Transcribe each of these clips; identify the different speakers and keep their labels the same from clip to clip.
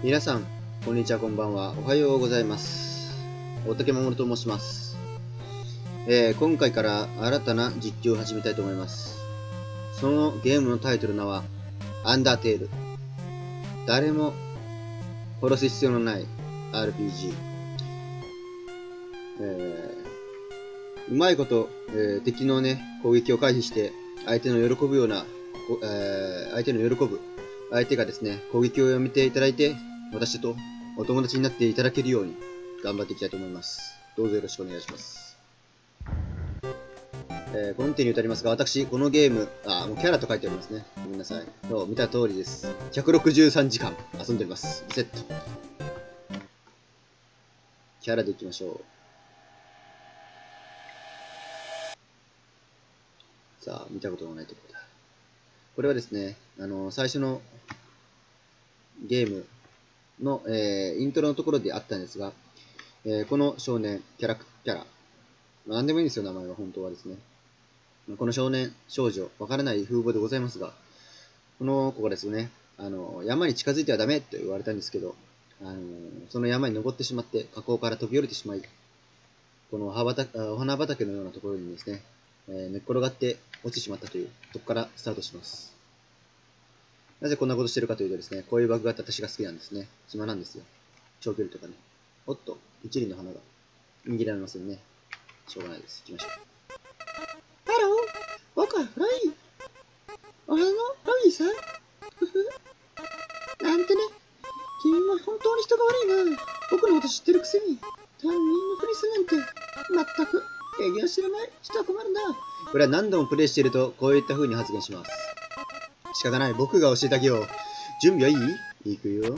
Speaker 1: 皆さん、こんにちは、こんばんは。おはようございます。大竹守と申します。今回から新たな実況を始めたいと思います。そのゲームのタイトルの名は、アンダーテール。誰も殺す必要のない RPG。うまいこと、敵のね、攻撃を回避して、相手の喜ぶ、相手がですね、攻撃をやめていただいて、私とお友達になっていただけるように頑張っていきたいと思います。どうぞよろしくお願いします。この手に打たれますが、私、このゲーム、もうキャラと書いてありますね。ごめんなさい。そう、見た通りです。163時間遊んでおります。リセット。キャラでいきましょう。さあ、見たことがないところだ。これはですね、最初のゲームの、イントロのところであったんですが、この少年、キャラ、何でもいいんですよ、名前は、本当はですね。この少年、少女、わからない風貌でございますが、この子がですね、山に近づいてはダメと言われたんですけど、その山に登ってしまって、河口から飛び降りてしまい、このお花畑のようなところにですね、寝っ転がって落ちてしまったという、そこからスタートします。なぜこんなことしてるかというとですね、こういうバグがあって私が好きなんですね。暇なんですよ。長距離とかね。おっと、一輪の花が握られませんね。しょうがないです。行きましょう。ハロー、僕はフライ。おはよう、ロギーさん。ふふ。なんてね。君も本当に人が悪いな。僕のこと知ってるくせに。他人のふりするなんて。まったく。営業知らない人は困るな。これは何度もプレイしていると、こういった風に発言します。仕方ない。僕が教えてあげよう。準備はいい？いくよ。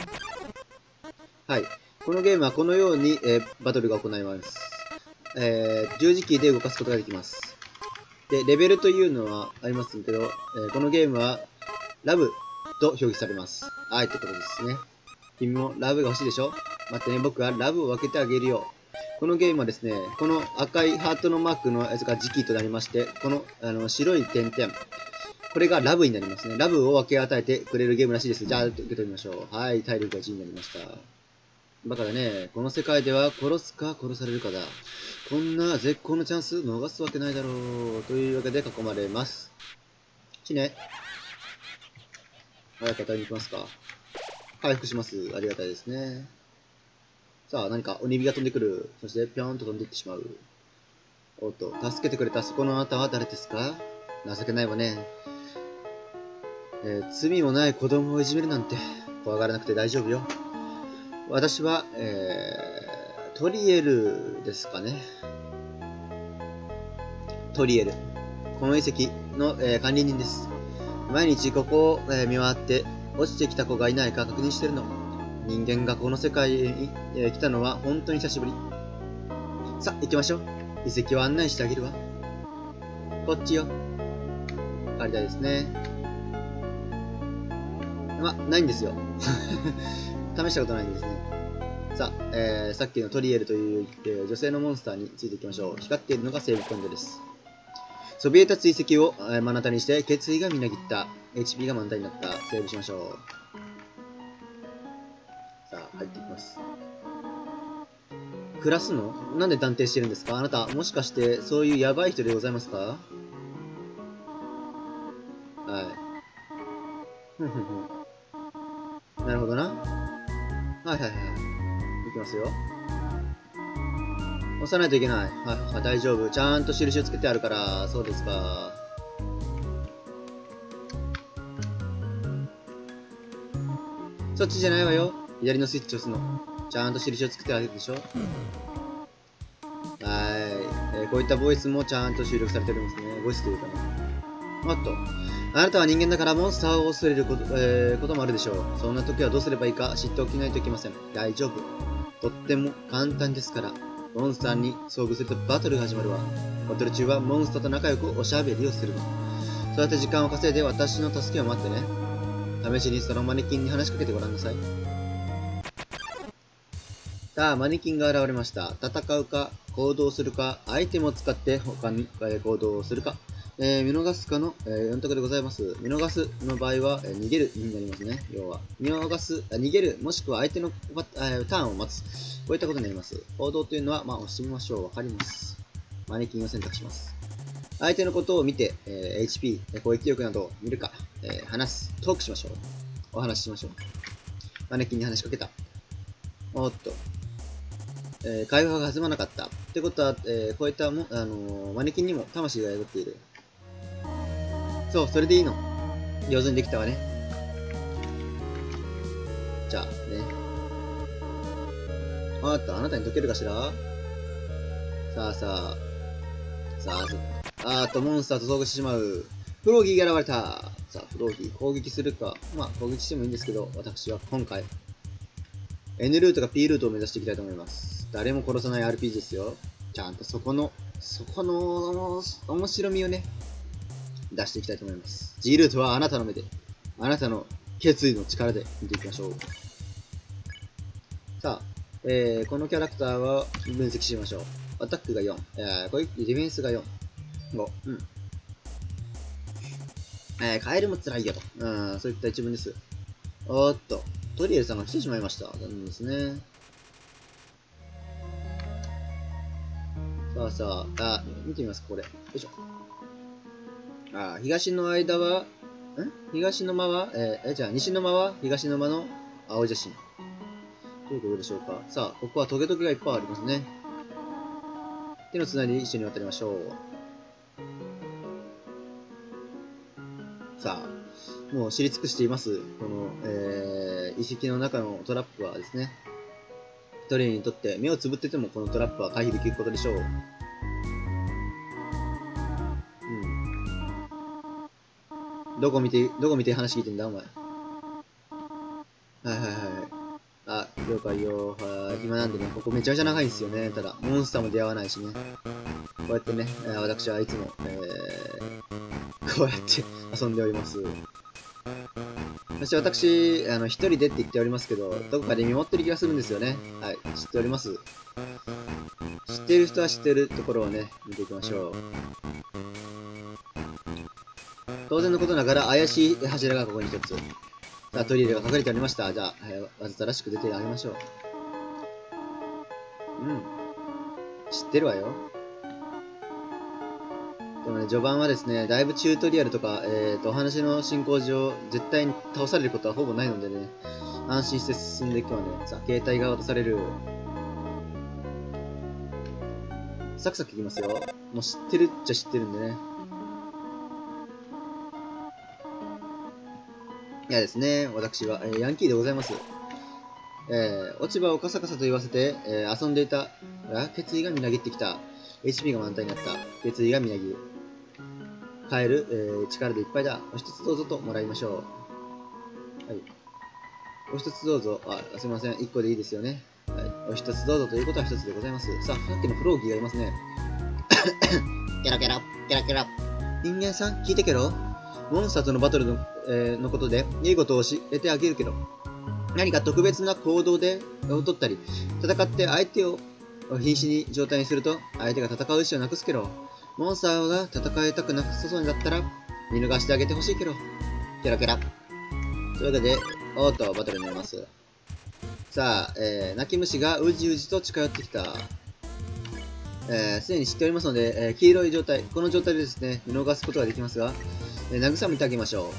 Speaker 1: はい。このゲームはこのように、バトルが行います。十字キーで動かすことができます。で、レベルというのはありますけど、このゲームは、ラブと表記されます。愛ってことですね。君もラブが欲しいでしょ？待ってね、僕はラブを分けてあげるよ。このゲームはですね、この赤いハートのマークのやつが時期となりまして、この白い点々、これがラブになりますね。ラブを分け与えてくれるゲームらしいです。じゃあ、受け取りましょう。はい、体力が1になりました。だからね、この世界では殺すか殺されるかだ。こんな絶好のチャンス逃すわけないだろう。というわけで囲まれます。死ね。早く与えに行きますか。回復します。ありがたいですね。さあ、何か鬼火が飛んでくる。そしてぴょんと飛んでいってしまう。おっと、助けてくれたそこのあなたは誰ですか？情けないわね。罪もない子供をいじめるなんて怖がらなくて大丈夫よ。私は、トリエルですかね。トリエル。この遺跡の、管理人です。毎日ここを、見回って落ちてきた子がいないか確認してるの。人間がこの世界に、来たのは本当に久しぶり。さあ、行きましょう。遺跡を案内してあげるわ。こっちよ。帰りたいですね。ないんですよ。試したことないんですね。さあ、さっきのトリエルという、女性のモンスターについていきましょう。光っているのがセーブポイントです。そびえ立つ遺跡を、目の当たりにして決意がみなぎった。HP が満タンになった。セーブしましょう。さあ、入っていきます。暮らすの？なんで断定してるんですか？あなた、もしかしてそういうヤバい人でございますか？はい。ふんふんふん。なるほどな。はいはいはい。いきますよ。押さないといけない。はい、大丈夫。ちゃんと印をつけてあるから、そうですか。そっちじゃないわよ。左のスイッチ押すの。ちゃんと印をつけてあるでしょ。こういったボイスもちゃんと収録されてるんですね。ボイスというかね。おっと。あなたは人間だからモンスターを恐れることもあるでしょう。そんな時はどうすればいいか知っておきないといけません。大丈夫。とっても簡単ですから。モンスターに遭遇するとバトルが始まるわ。バトル中はモンスターと仲良くおしゃべりをするの。そうやって時間を稼いで私の助けを待ってね。試しにそのマネキンに話しかけてごらんなさい。さあ、マネキンが現れました。戦うか、行動するか、アイテムを使って他に行動をするか。見逃すかの、4択でございます。見逃すの場合は、逃げるになりますね。要は。逃げる、もしくは相手のターンを待つ。こういったことになります。行動というのは、押してみましょう。わかります。マネキンを選択します。相手のことを見て、HP、攻撃力などを見るか、話す、トークしましょう。お話ししましょう。マネキンに話しかけた。おっと。会話が弾まなかった。ってことは、こういったマネキンにも魂が宿っている。そう、それでいいの。上手にできたわね。じゃあ、ね。あなたに解けるかしら？さあ。モンスターと遭遇してしまう。フローギーが現れた。さあ、フローギー、攻撃するか。攻撃してもいいんですけど、私は今回、N ルートか P ルートを目指していきたいと思います。誰も殺さない RPG ですよ。ちゃんとそこの面白みをね、出していきたいと思います。G ルートはあなたの目で、あなたの決意の力で見ていきましょう。さあ、このキャラクターは分析しましょう。アタックが4、ディフェンスが4、5、カエルも辛いよと。そういった一文です。おーっと、トリエルさんが来てしまいました。残念ですね。見てみますか、これ。よいしょ。東の間は、東の間は、西の間は東の間の青写真。どういうことでしょうか。さあ、ここはトゲトゲがいっぱいありますね。手のつなぎ一緒に渡りましょう。さあ、もう知り尽くしています。この、遺跡の中のトラップはですね、トリエにとって目をつぶっててもこのトラップは回避できることでしょう。どこ見て話聞いてんだお前。了解よ。暇なんでね、ここめちゃめちゃ長いんですよね。ただ、モンスターも出会わないしね。こうやってね、私はいつも、こうやって遊んでおります。私、一人でって言っておりますけど、どこかで見守ってる気がするんですよね。はい、知っております。知っている人は知っているところをね、見ていきましょう。当然のことながら怪しい柱がここに一つ。さあ、トリエルが隠れておりました。じゃあ、わざとらしく出てあげましょう。知ってるわよ。でもね、序盤はですね、だいぶチュートリアルとか、お話の進行上、絶対に倒されることはほぼないのでね、安心して進んでいくわね。さあ、携帯が渡される。サクサクいきますよ。もう知ってるっちゃ知ってるんでね。いやですね、私は、ヤンキーでございます。落ち葉をカサカサと言わせて、遊んでいたら、決意がみなぎってきた。HP が満タンになった。決意がみなぎる。カエル、力でいっぱいだ。お一つどうぞともらいましょう。はい。お一つどうぞ。すいません。1個でいいですよね。はい。お一つどうぞということは一つでございます。さあ、さっきのフローギーがいますね。ケラケラ、ケラケラ。人間さん、聞いてけろ。モンスターとのバトルのことで、いいことを教えてあげるけど、何か特別な行動でを取ったり、戦って相手を瀕死に状態にすると、相手が戦う意思をなくすけど、モンスターが戦いたくなさそうだったら、見逃してあげてほしいけど、ケラケラ。というわけで、バトルになります。さあ、泣き虫がうじうじと近寄ってきた。すでに知っておりますので、黄色い状態、この状態でですね、見逃すことができますが、慰めてあげましょ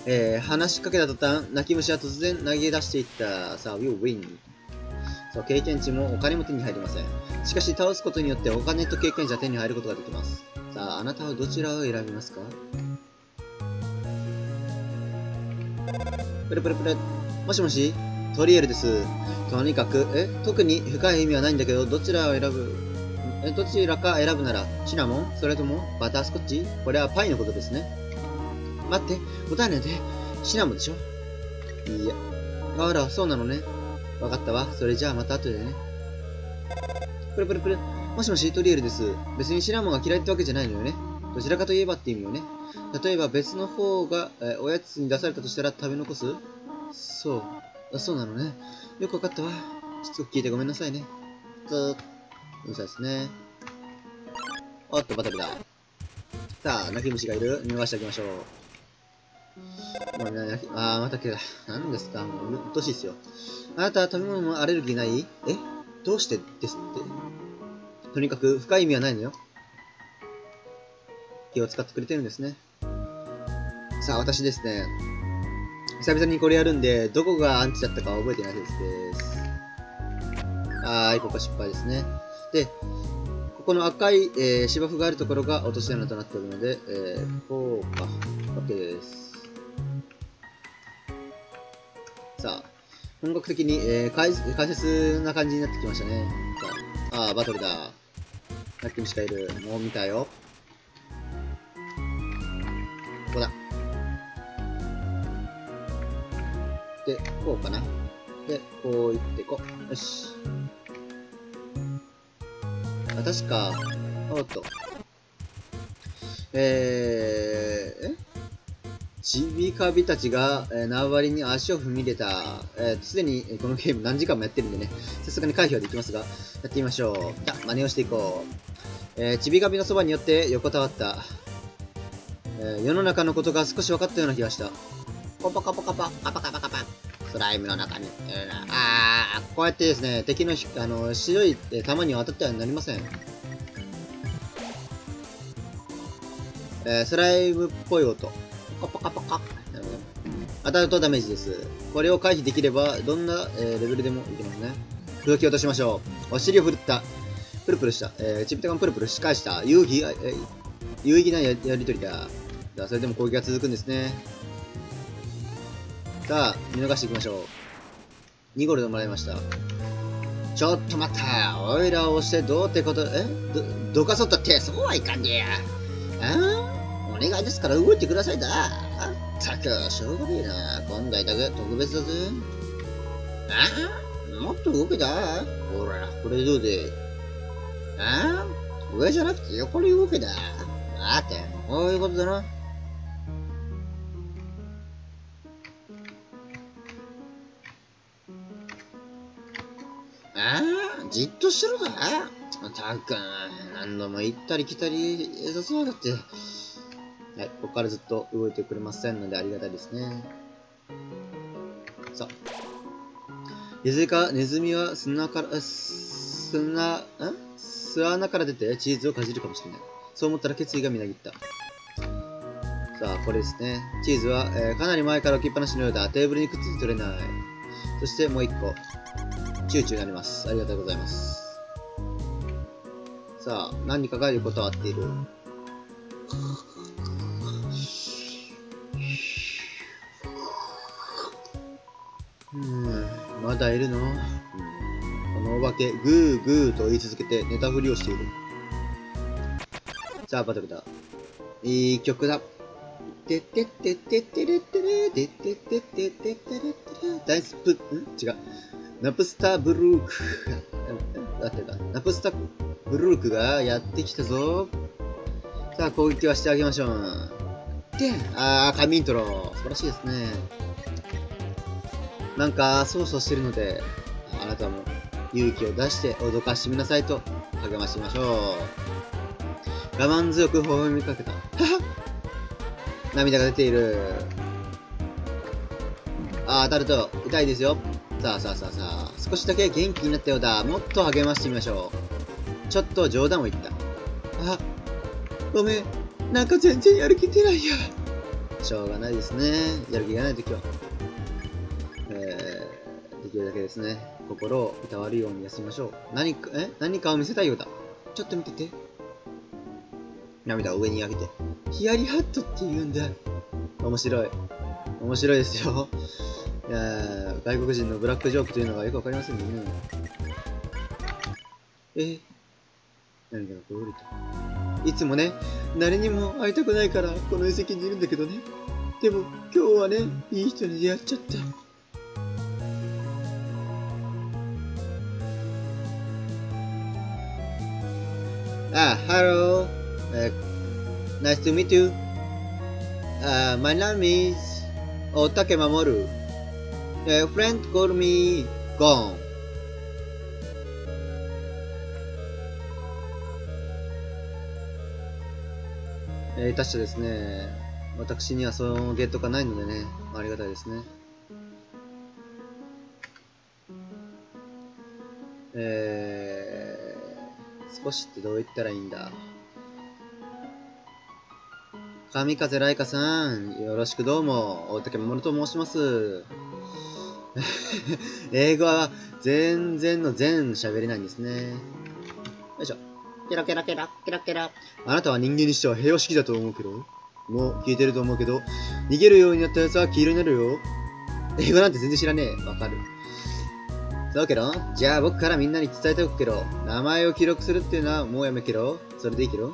Speaker 1: う。話しかけた途端、泣き虫は突然投げ出していった。さあ、We win。そう、経験値もお金も手に入りません。しかし、倒すことによってお金と経験値は手に入ることができます。さあ、あなたはどちらを選びますか？プルプルプル。もしもし、トリエルです。とにかく、特に深い意味はないんだけど、どちらを選ぶ？どちらか選ぶなら、シナモン？それとも、バタースコッチ？これはパイのことですね。待って、答えないで。シナモンでしょ？いいや。あら、そうなのね。わかったわ。それじゃあまた後でね。プルプルプル。もしもし、トリエルです。別にシナモンが嫌いってわけじゃないのよね。どちらかといえばって意味よね。例えば別の方が、おやつに出されたとしたら食べ残す？そう。そうなのね。よくわかったわ。しつこく聞いてごめんなさいね。うるさいですね。バトルだ。さあ、泣き虫がいる。逃がしてあげましょう。また来た。何ですか、もう、うっとうしいですよ。あなた、食べ物のアレルギーない？どうしてですって？とにかく、深い意味はないのよ。気を使ってくれてるんですね。さあ、私ですね。久々にこれやるんで、どこがアンチだったか覚えてないです。ここ失敗ですね。で、ここの赤い、芝生があるところが落とし穴となっておるので、こうか。OK です。さあ、本格的に、解説な感じになってきましたね。さあ、バトルだ。さっきもしかいる。もう見たよ。ここだ。で、こうかな。で、こういってこう。よし。確か、おっと。ちびかびたちが、縄張りに足を踏み入れた。すでにこのゲーム何時間もやってるんでね、さすがに回避はできますが、やってみましょう。じゃあ、真似をしていこう。ちびかびのそばによって横たわった。世の中のことが少し分かったような気がした。コポコポコポ、カパカパカパ。スライムの中に。こうやってですね、敵の白い弾には当たってはなりません。スライムっぽい音。パカパカパカ。当たるとダメージです。これを回避できれば、どんな、レベルでもいけますね。動き落としましょう。お尻を振った。プルプルした。チビタガンプルプルし返した。有意義なやりとりだ。それでも攻撃が続くんですね。さあ、見逃していきましょう。2ゴールドもらいました。ちょっと待った。おいらを押してどうってこと、どかそったって、そうはいかんでや。お願いですから動いてくださいだ。ったく、しょうがねえな。今回だけ特別だぜ。もっと動けだ。ほら、これどうで。上じゃなくて横に動けだ。待て、こういうことだな。じっとしてろだ。たくん、何度も行ったり来たり、そうだって。はい、ここからずっと動いてくれませんのでありがたいですね。さあ。ネズミは巣穴から出てチーズをかじるかもしれない。そう思ったら決意がみなぎった。さあ、これですね。チーズは、かなり前から置きっぱなしのようだ。テーブルにくっついて取れない。そしてもう一個。チューチューになります。ありがとうございます。さあ、何かが横たわっている。まだいるの？このお化け、グーグーと言い続けて寝たふりをしている。さあ、バトルだ。いい曲だ。てってってってってれってれてってってってってってれってれダイスプ、違う。ナプスターブルーク。だってだ。ナプスターブルークがやってきたぞ。さあ、攻撃はしてあげましょう。で、神イントロ。素晴らしいですね。なんか、操作してるので、あなたも勇気を出して脅かしてみなさいと励ましましょう。我慢強く微笑みかけた。はは涙が出ている。当たると痛いですよ。さあ、少しだけ元気になったようだ。もっと励ましてみましょう。ちょっと冗談を言った。ごめん。なんか全然やる気出ないや。しょうがないですね。やる気がないときは。できるだけですね。心をいたわるように休みましょう。何かを見せたいようだ。ちょっと見てて。涙を上に上げて。ヒヤリハットって言うんだ。面白い。面白いですよ。いやー、外国人のブラックジョークというのがよくわかりませんね。涙がころりと。いつもね、誰にも会いたくないからこの遺跡にいるんだけどね。でも今日はね、いい人に出会っちゃった。Hello. Nice to meet you. My name is Otake Mamoru. A friend called me Gon. 確かですね、私にはそのゲットがないのでね、ありがたいですね。少しってどう言ったらいいんだ。神風来花さん、よろしくどうも、大竹守と申します。英語は全然の全喋れないんですね。よいしょ。ケラケラケラ、ケラケラ。あなたは人間にしては平和式だと思うけど、もう聞いてると思うけど、逃げるようになったやつは黄色になるよ。英語なんて全然知らねえ。わかる。そうけど、じゃあ僕からみんなに伝えておくけど、名前を記録するっていうのはもうやめけど、それでいいけど。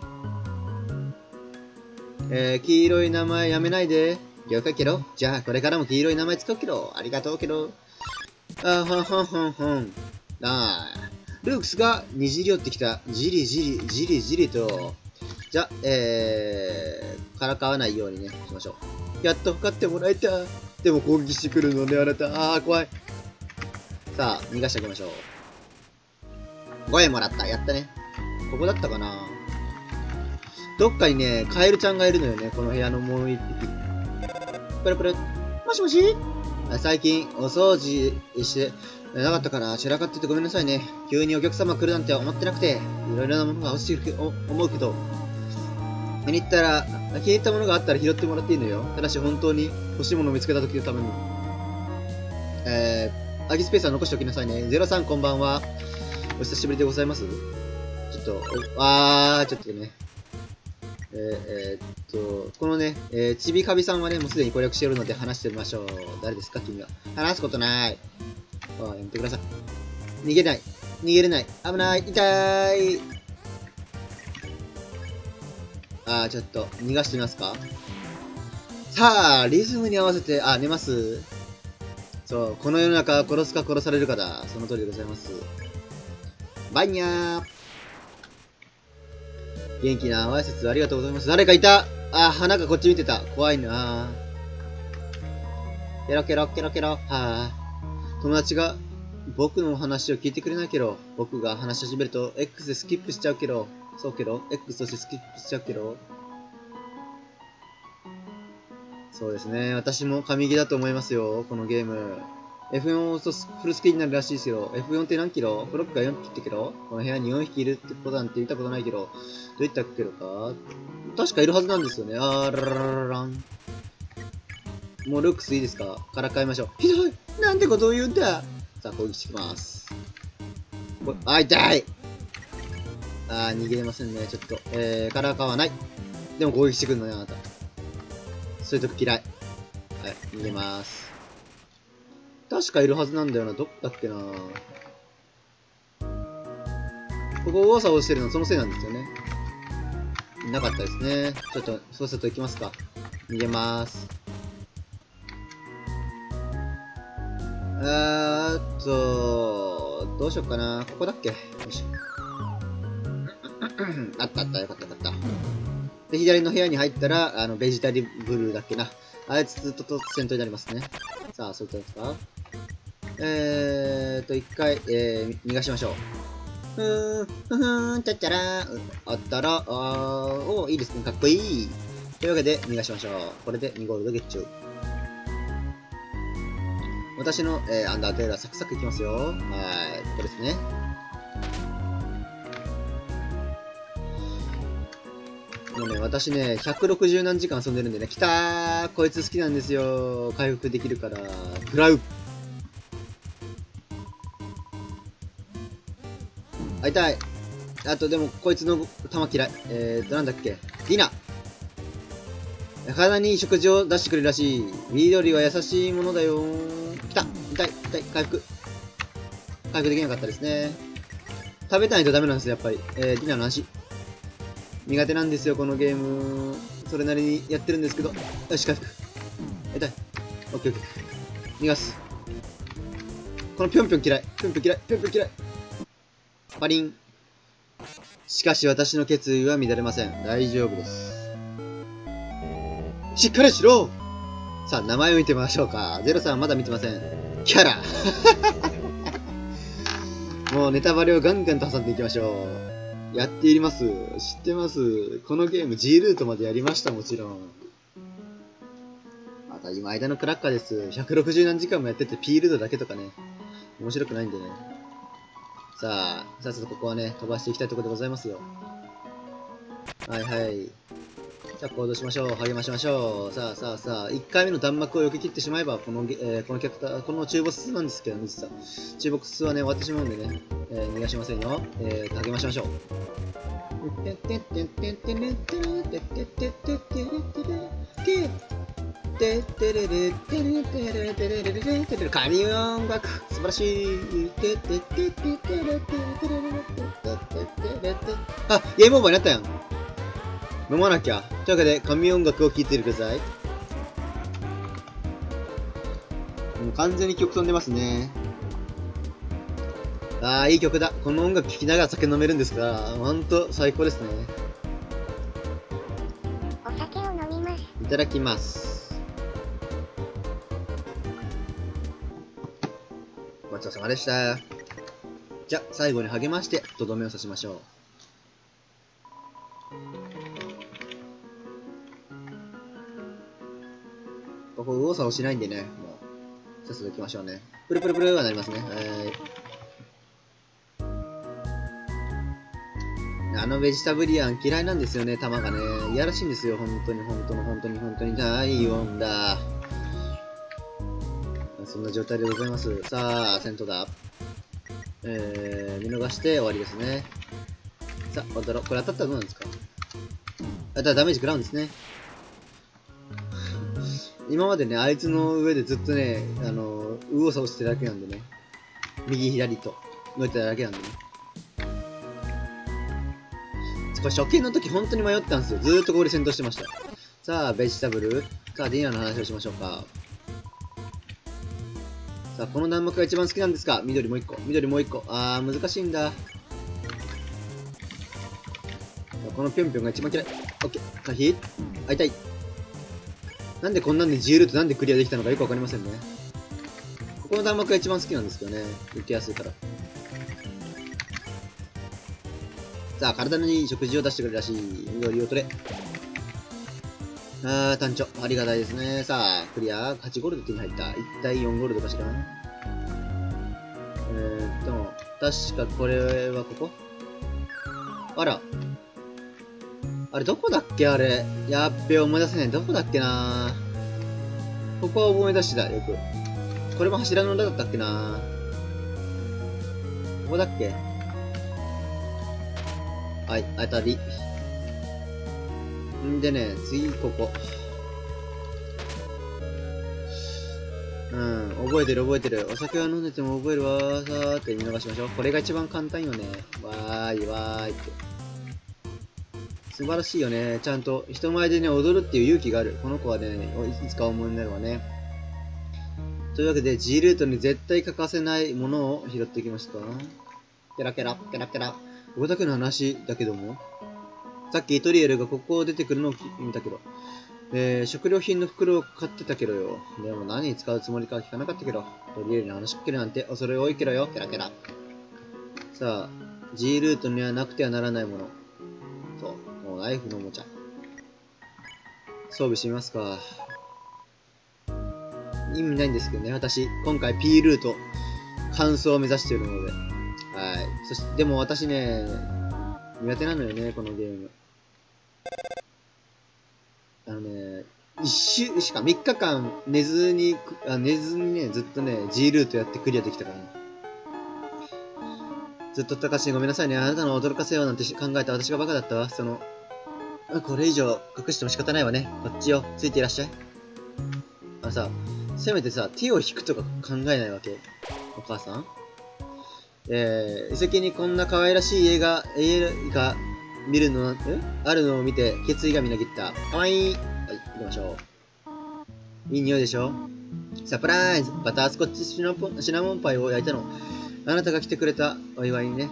Speaker 1: 黄色い名前やめないで。了解けど。じゃあこれからも黄色い名前使うけど。ありがとうけど。あはんはんはんはん。ルークスがにじり寄ってきた。じりじり、じりじりと。じゃあ、からかわないようにね、しましょう。やっと勝ってもらえた。でも攻撃してくるのね、あなた。怖い。さあ、逃がしてあげましょう。5円もらった。やったね。ここだったかな。どっかにね、カエルちゃんがいるのよね、この部屋のもう一匹。プルプル。もしもし最近、お掃除してなかったから散らかっててごめんなさいね。急にお客様来るなんて思ってなくて、いろいろなものが欲しいと思うけど、気に入ったものがあったら拾ってもらっていいのよ。ただし本当に欲しいものを見つけた時のために。空きスペースは残しておきなさいね。03こんばんは。お久しぶりでございます。ちょっと、ちょっとね。このね、ちびかびさんはね、もうすでに攻略しているので話してみましょう。誰ですか君は。話すことない。やめてください。逃げない。逃げれない。危ない。痛い。ちょっと、逃がしてみますか。さあ、リズムに合わせて、寝ます。そう、この世の中、殺すか殺されるかだ。その通りでございます。バイニャー。元気な挨拶ありがとうございます。誰かいた。花がこっち見てた。怖いな。ケロケロケロケロ。友達が僕の話を聞いてくれないけど、僕が話し始めると X でスキップしちゃうけど、そうけど、X としてスキップしちゃうけど。そうですね。私も神ゲーだと思いますよ、このゲーム。F4 を押すとフルスクリーンになるらしいですよ。F4 って何キロ？ブロックが4匹ってけど、この部屋に4匹いるってことなんて見たことないけど、どういったっけどか確かいるはずなんですよね。ララララン。もうルックスいいですか？からかいましょう。ひどい！なんてことを言うんだ！さあ、攻撃してきます。痛い！逃げれませんね。ちょっと、からかわない。でも攻撃してくるのね、あなた。そういうとこ嫌い。はい、逃げます。確かいるはずなんだよな。どっだっけな。ここ、噂をしてるのそのせいなんですよね。いなかったですね。ちょっと、そうすると行きますか。逃げます。どうしよっかな。ここだっけ？よし。あった、よかった。で、左の部屋に入ったら、ベジタリブルーだっけな。あいつと戦闘になりますね。さあ、そういったですか？一回、逃がしましょう。ちゃっちゃらあったら、いいですね。かっこいい。というわけで、逃がしましょう。これで2ゴールドゲッチュ。私の、アンダーテールはサクサクいきますよ。ここですね。もうね、私ね、160何時間遊んでるんでね、来たーこいつ好きなんですよ。回復できるから。食らう。痛い。あと、でも、こいつの弾嫌い。なんだっけ。ディナ。体に食事を出してくれるらしい。緑は優しいものだよ。来た。痛い。回復できなかったですね。食べないとダメなんですよ、やっぱり。ディナの話。苦手なんですよ、このゲーム。それなりにやってるんですけど。よし、回復。痛い。オッケー。逃がす。このぴょんぴょん嫌い。パリン。しかし私の決意は乱れません。大丈夫です。しっかりしろ！さあ、名前を見てみましょうか。03まだ見てません。キャラもうネタバレをガンガンと挟んでいきましょやっています。知ってます。このゲーム G ルートまでやりました、もちろん。当たり前だのクラッカーです。160何時間もやってて P ルートだけとかね、面白くないんでね。さあ、さっさとここはね、飛ばしていきたいところでございますよ。はいはい。さあ、行動しましょう。励ましましょう。さあさあさあ、1回目の弾幕を避け切ってしまえば、このキャラクター、この中ボスなんですけど、実は。中ボスはね、終わってしまうんでね、逃がしませんよ。励ましましょう。神音楽素晴らしい。あ、ゲームオーバーになったやん。飲まなきゃ。というわけで、神音楽を聴いててください。もう完全に曲飛んでますね。ああ、いい曲だ。この音楽聴きながら酒飲めるんですから、ほんと最高ですね。
Speaker 2: お酒を飲みます。
Speaker 1: いただきます。ごちそうさまでした。じゃあ、最後に励まして、とどめを刺しましょう。ここ、右往左往しないんでね、もう、さっさと行きましょうね。プルプルプルはなりますね。あのベジタブリアン嫌いなんですよね、弾がね。いやらしいんですよ、本当に、本当に、本当に、本当に。第4だ。そんな状態でございます。さあ、戦闘だ。見逃して終わりですね。さあ、渡ろう。これ当たったらどうなんですか？当たったらダメージ食らうんですね。今までね、あいつの上でずっとね、右往左往してるだけなんでね。右左と乗ってただけなんでね。これ初見の時本当に迷ったんですよ。ずーっとここで戦闘してました。さあ、ベジタブル。さあ、ディナーの話をしましょうか。さあ、この弾幕が一番好きなんですか？緑もう一個。緑もう一個。難しいんだ。このぴょんぴょんが一番嫌い。オッケー。回避。会いたい。なんでこんなんで自由ルートなんでクリアできたのかよくわかりませんね。ここの弾幕が一番好きなんですけどね。受けやすいから。さあ、体に食事を出してくれるらしい。緑を取れ。単調。ありがたいですね。さあ、クリア。8ゴールド手に入った。1対4ゴールドかしら。確かこれはここ？あら。あれどこだっけあれ。やっべ、思い出せない。どこだっけな。ここは思い出しだ、よく。これも柱の裏だったっけな。ここだっけ？はい、当たり。んでね、次ここ。覚えてる覚えてる。お酒は飲んでても覚えるわー。さーって見逃しましょう。これが一番簡単よね。わーいわーいって。素晴らしいよね。ちゃんと人前でね、踊るっていう勇気がある。この子はね、いつか思いになるわね。というわけで、G ルートに絶対欠かせないものを拾っていきました。ケラケラ、ケラケラ。ここだけの話だけども。さっきトリエルがここを出てくるのを見たけど。食料品の袋を買ってたけどよ。でも何に使うつもりか聞かなかったけど。トリエルに話しかけるなんて恐れ多いけどよ。ケラケラ。さあ、G ルートにはなくてはならないもの。そう、もうナイフのおもちゃ。装備してみますか。意味ないんですけどね、私、今回 P ルート、完走を目指しているので。はい。そして、でも私ね、苦手なのよね、このゲーム。3日間寝ずにね、ずっとね、G ルートやってクリアできたからね。ずっと高しごめんなさいね。あなたの驚かせようなんて考えた私がバカだったわ。これ以上隠しても仕方ないわね。こっちよ。ついていらっしゃい。せめてさ、手を引くとか考えないわけ？お母さん？遺跡にこんな可愛らしい家が見るの、あるのを見て、決意がみなぎった。かわいい。はい、行きましょう。いい匂いでしょ？サプライズ！バタースコッチシナモンパイを焼いたの。あなたが来てくれたお祝いにね。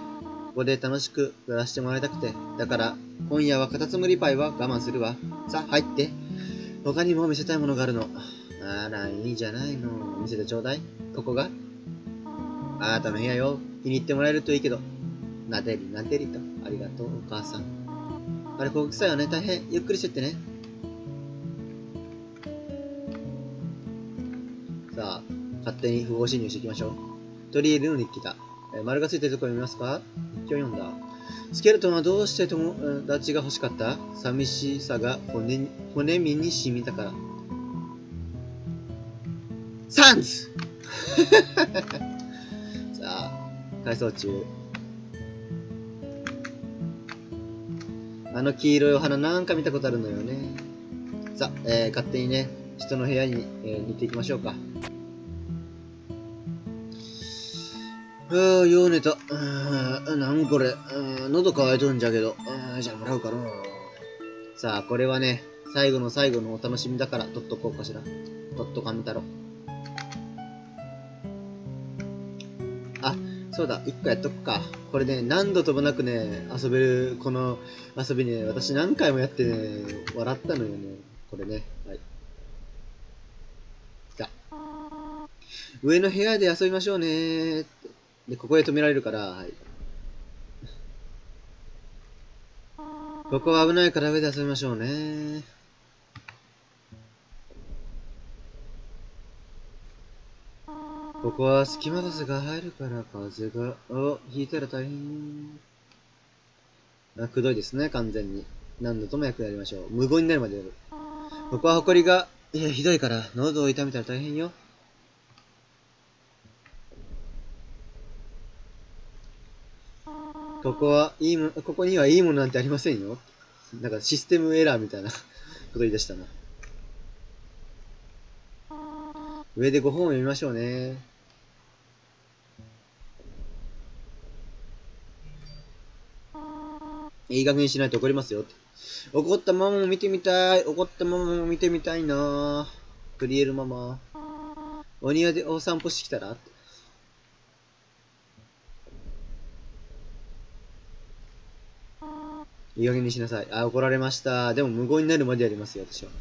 Speaker 1: ここで楽しく暮らしてもらいたくて。だから、今夜はカタツムリパイは我慢するわ。さあ、入って。他にも見せたいものがあるの。あら、いいじゃないの。見せてちょうだい。ここがあなたの部屋よ。気に入ってもらえるといいけど。なでりなでりと。ありがとう、お母さん。あれ、ここ臭いよね。大変。ゆっくりしてってね。さあ、勝手に不法侵入していきましょう。トリエルの日記だ。丸がついてるところ見ますか？日記を読んだ。スケルトンはどうして友達が欲しかった？寂しさが骨身に染みたから。サンズさあ、回想中。あの黄色いお花なんか見たことあるのよね。さあ、勝手にね、人の部屋に、行っていきましょうか。よう寝た。なんこれ。喉乾いとんじゃけど。じゃあもらうかの。さあ、これはね、最後の最後のお楽しみだから、取っとこうかしら。取っとかんたろ。あ、そうだ、一個やっとくか。これね、何度ともなくね、遊べる、この遊びね、私何回もやってね、笑ったのよね。これね。はい。来た。上の部屋で遊びましょうねーって。で、ここへ止められるから、はい。ここは危ないから上で遊びましょうね。ここは隙間風が入るから風が、引いたら大変。くどいですね、完全に。何度とも役やりましょう。無言になるまでやる。ここは埃が、ひどいから、喉を痛めたら大変よ。ここにはいいものなんてありませんよ。なんかシステムエラーみたいなこと言い出したな。上でご本を読みましょうね。いい加減にしないと怒りますよ。怒ったママも見てみたい。怒ったママも見てみたいな。クリエルママ。お庭でお散歩してきたら？いい加減にしなさい。あ、怒られました。でも無言になるまでやりますよ、私は。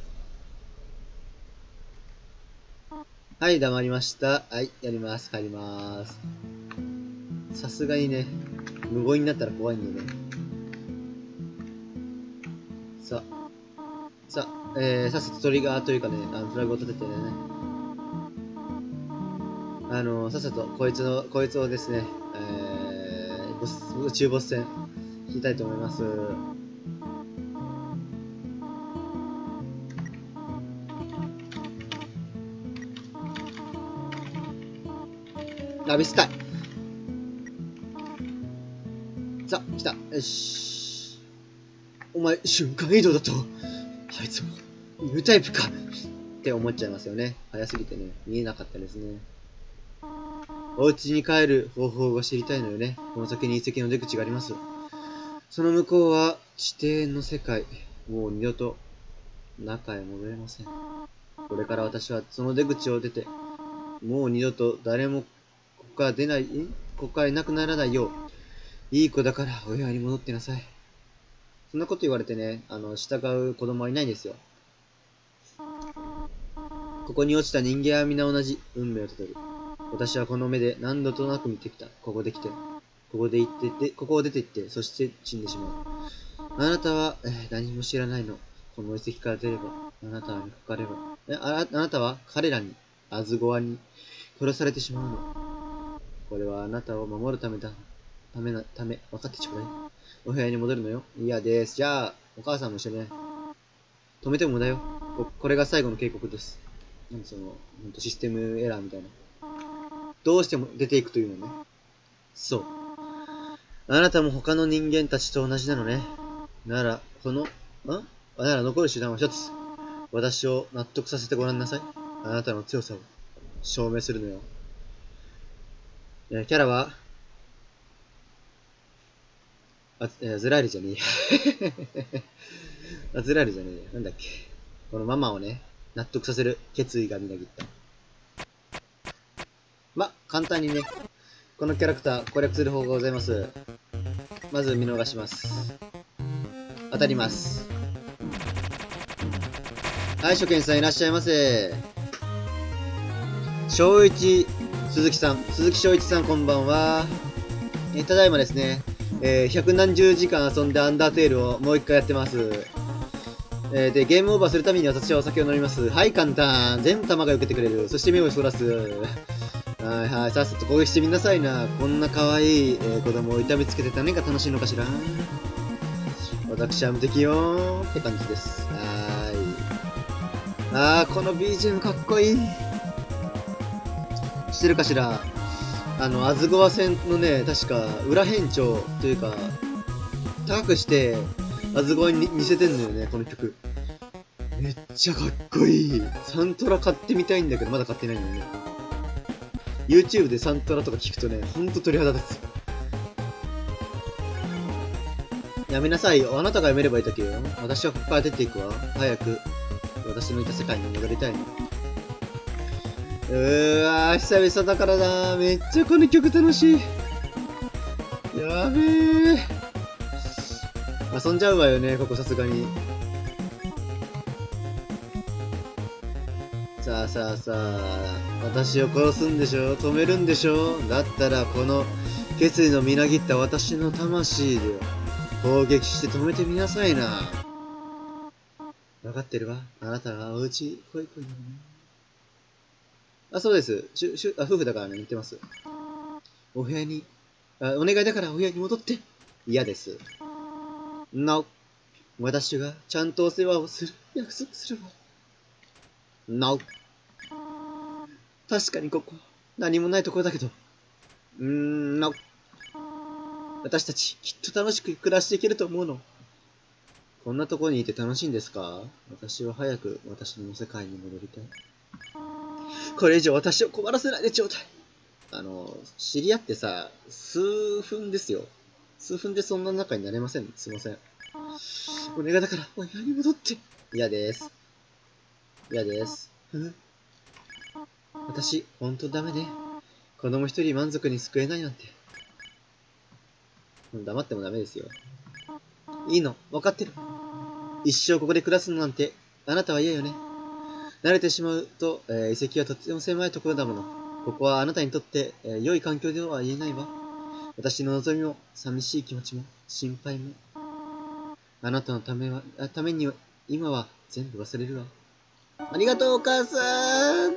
Speaker 1: はい、黙りました。はい、やります。帰ります。さすがにね、無言になったら怖いんでね。さあ、さっさとトリガーというかね、フラグを立ててね。さっさとこいつをですね、中ボス戦、引きたいと思います。見せたい。さあ、来た。よし。お前、瞬間移動だと。あいつも、ニュータイプか。って思っちゃいますよね。早すぎてね、見えなかったですね。お家に帰る方法が知りたいのよね。この先に遺跡の出口があります。その向こうは地底の世界。もう二度と中へ戻れません。これから私はその出口を出て、もう二度と誰もここからいなくならないよう、いい子だからお部屋に戻ってなさい。そんなこと言われてね、従う子供はいないんですよ。ここに落ちた人間は皆同じ運命をたどる。私はこの目で何度となく見てきた。ここで来て、ここで行って、ここを出て行って、そして死んでしまう。あなたは、何も知らないの。この遺跡から出れば、あなたは見かかれば、あなたは彼らに、アズゴアに殺されてしまうの。これはあなたを守るため、分かってちょうだい。お部屋に戻るのよ。嫌です。じゃあ、お母さんも一緒ね。止めても無駄よ。これが最後の警告です。なんかシステムエラーみたいな。どうしても出ていくというのね。そう。あなたも他の人間たちと同じなのね。なら、なら残る手段は一つ。私を納得させてごらんなさい。あなたの強さを証明するのよ。キャラは、アズラエルじゃねえや。アズラエルじゃねえや。なんだっけ。このママをね、納得させる決意がみなぎった。簡単にね、このキャラクター攻略する方法がございます。まず見逃します。当たります。はい、初見さんいらっしゃいませ。鈴木翔一さんこんばんは。ただいまですね、百何十時間遊んでアンダーテールをもう一回やってます。で、ゲームオーバーするために私はお酒を飲みます。はい、簡単。全部弾が受けてくれる。そして目をそらす。はいはい、さっさと攻撃してみなさいな。こんな可愛い、子供を痛めつけて何が楽しいのかしら。私は無敵よーって感じです。この BGM かっこいい。知ってるかしら。アズゴア戦のね、確か、裏編長というか、高くして、アズゴアに似せてんのよね、この曲。めっちゃかっこいい。サントラ買ってみたいんだけど、まだ買ってないんだよね。YouTube でサントラとか聞くとね、ほんと鳥肌立つ。やめなさいよ。あなたがやめればいいだけよ。私はここから出ていくわ。早く、私のいた世界に戻りたいの。久々だからな。めっちゃこの曲楽しい。やべえ。遊んじゃうわよね、ここさすがに。さあ、私を殺すんでしょ？止めるんでしょ？だったらこの決意のみなぎった私の魂で攻撃して止めてみなさいな。わかってるわ。あなたはおうち来い来いなの。そうです。夫婦だからね、言ってます。お部屋に、お願いだからお部屋に戻って。嫌です。No。私がちゃんとお世話をする。約束するわ。No。確かにここ、何もないところだけど。No。私たち、きっと楽しく暮らしていけると思うの。こんなところにいて楽しいんですか？私は早く私の世界に戻りたい。これ以上私を困らせないでちょうだい。知り合ってさ、数分ですよ。数分でそんな仲になれません。すいません。お願いだから、お部屋に戻って。嫌です。嫌です。私、ほんとダメね。子供一人満足に救えないなんて。黙ってもダメですよ。いいの、分かってる。一生ここで暮らすのなんて、あなたは嫌よね。慣れてしまうと、遺跡はとっても狭いところだもの。ここはあなたにとって、良い環境では言えないわ。私の望みも、寂しい気持ちも、心配も。あなたのためには、今は全部忘れるわ。ありがとう、お母さん。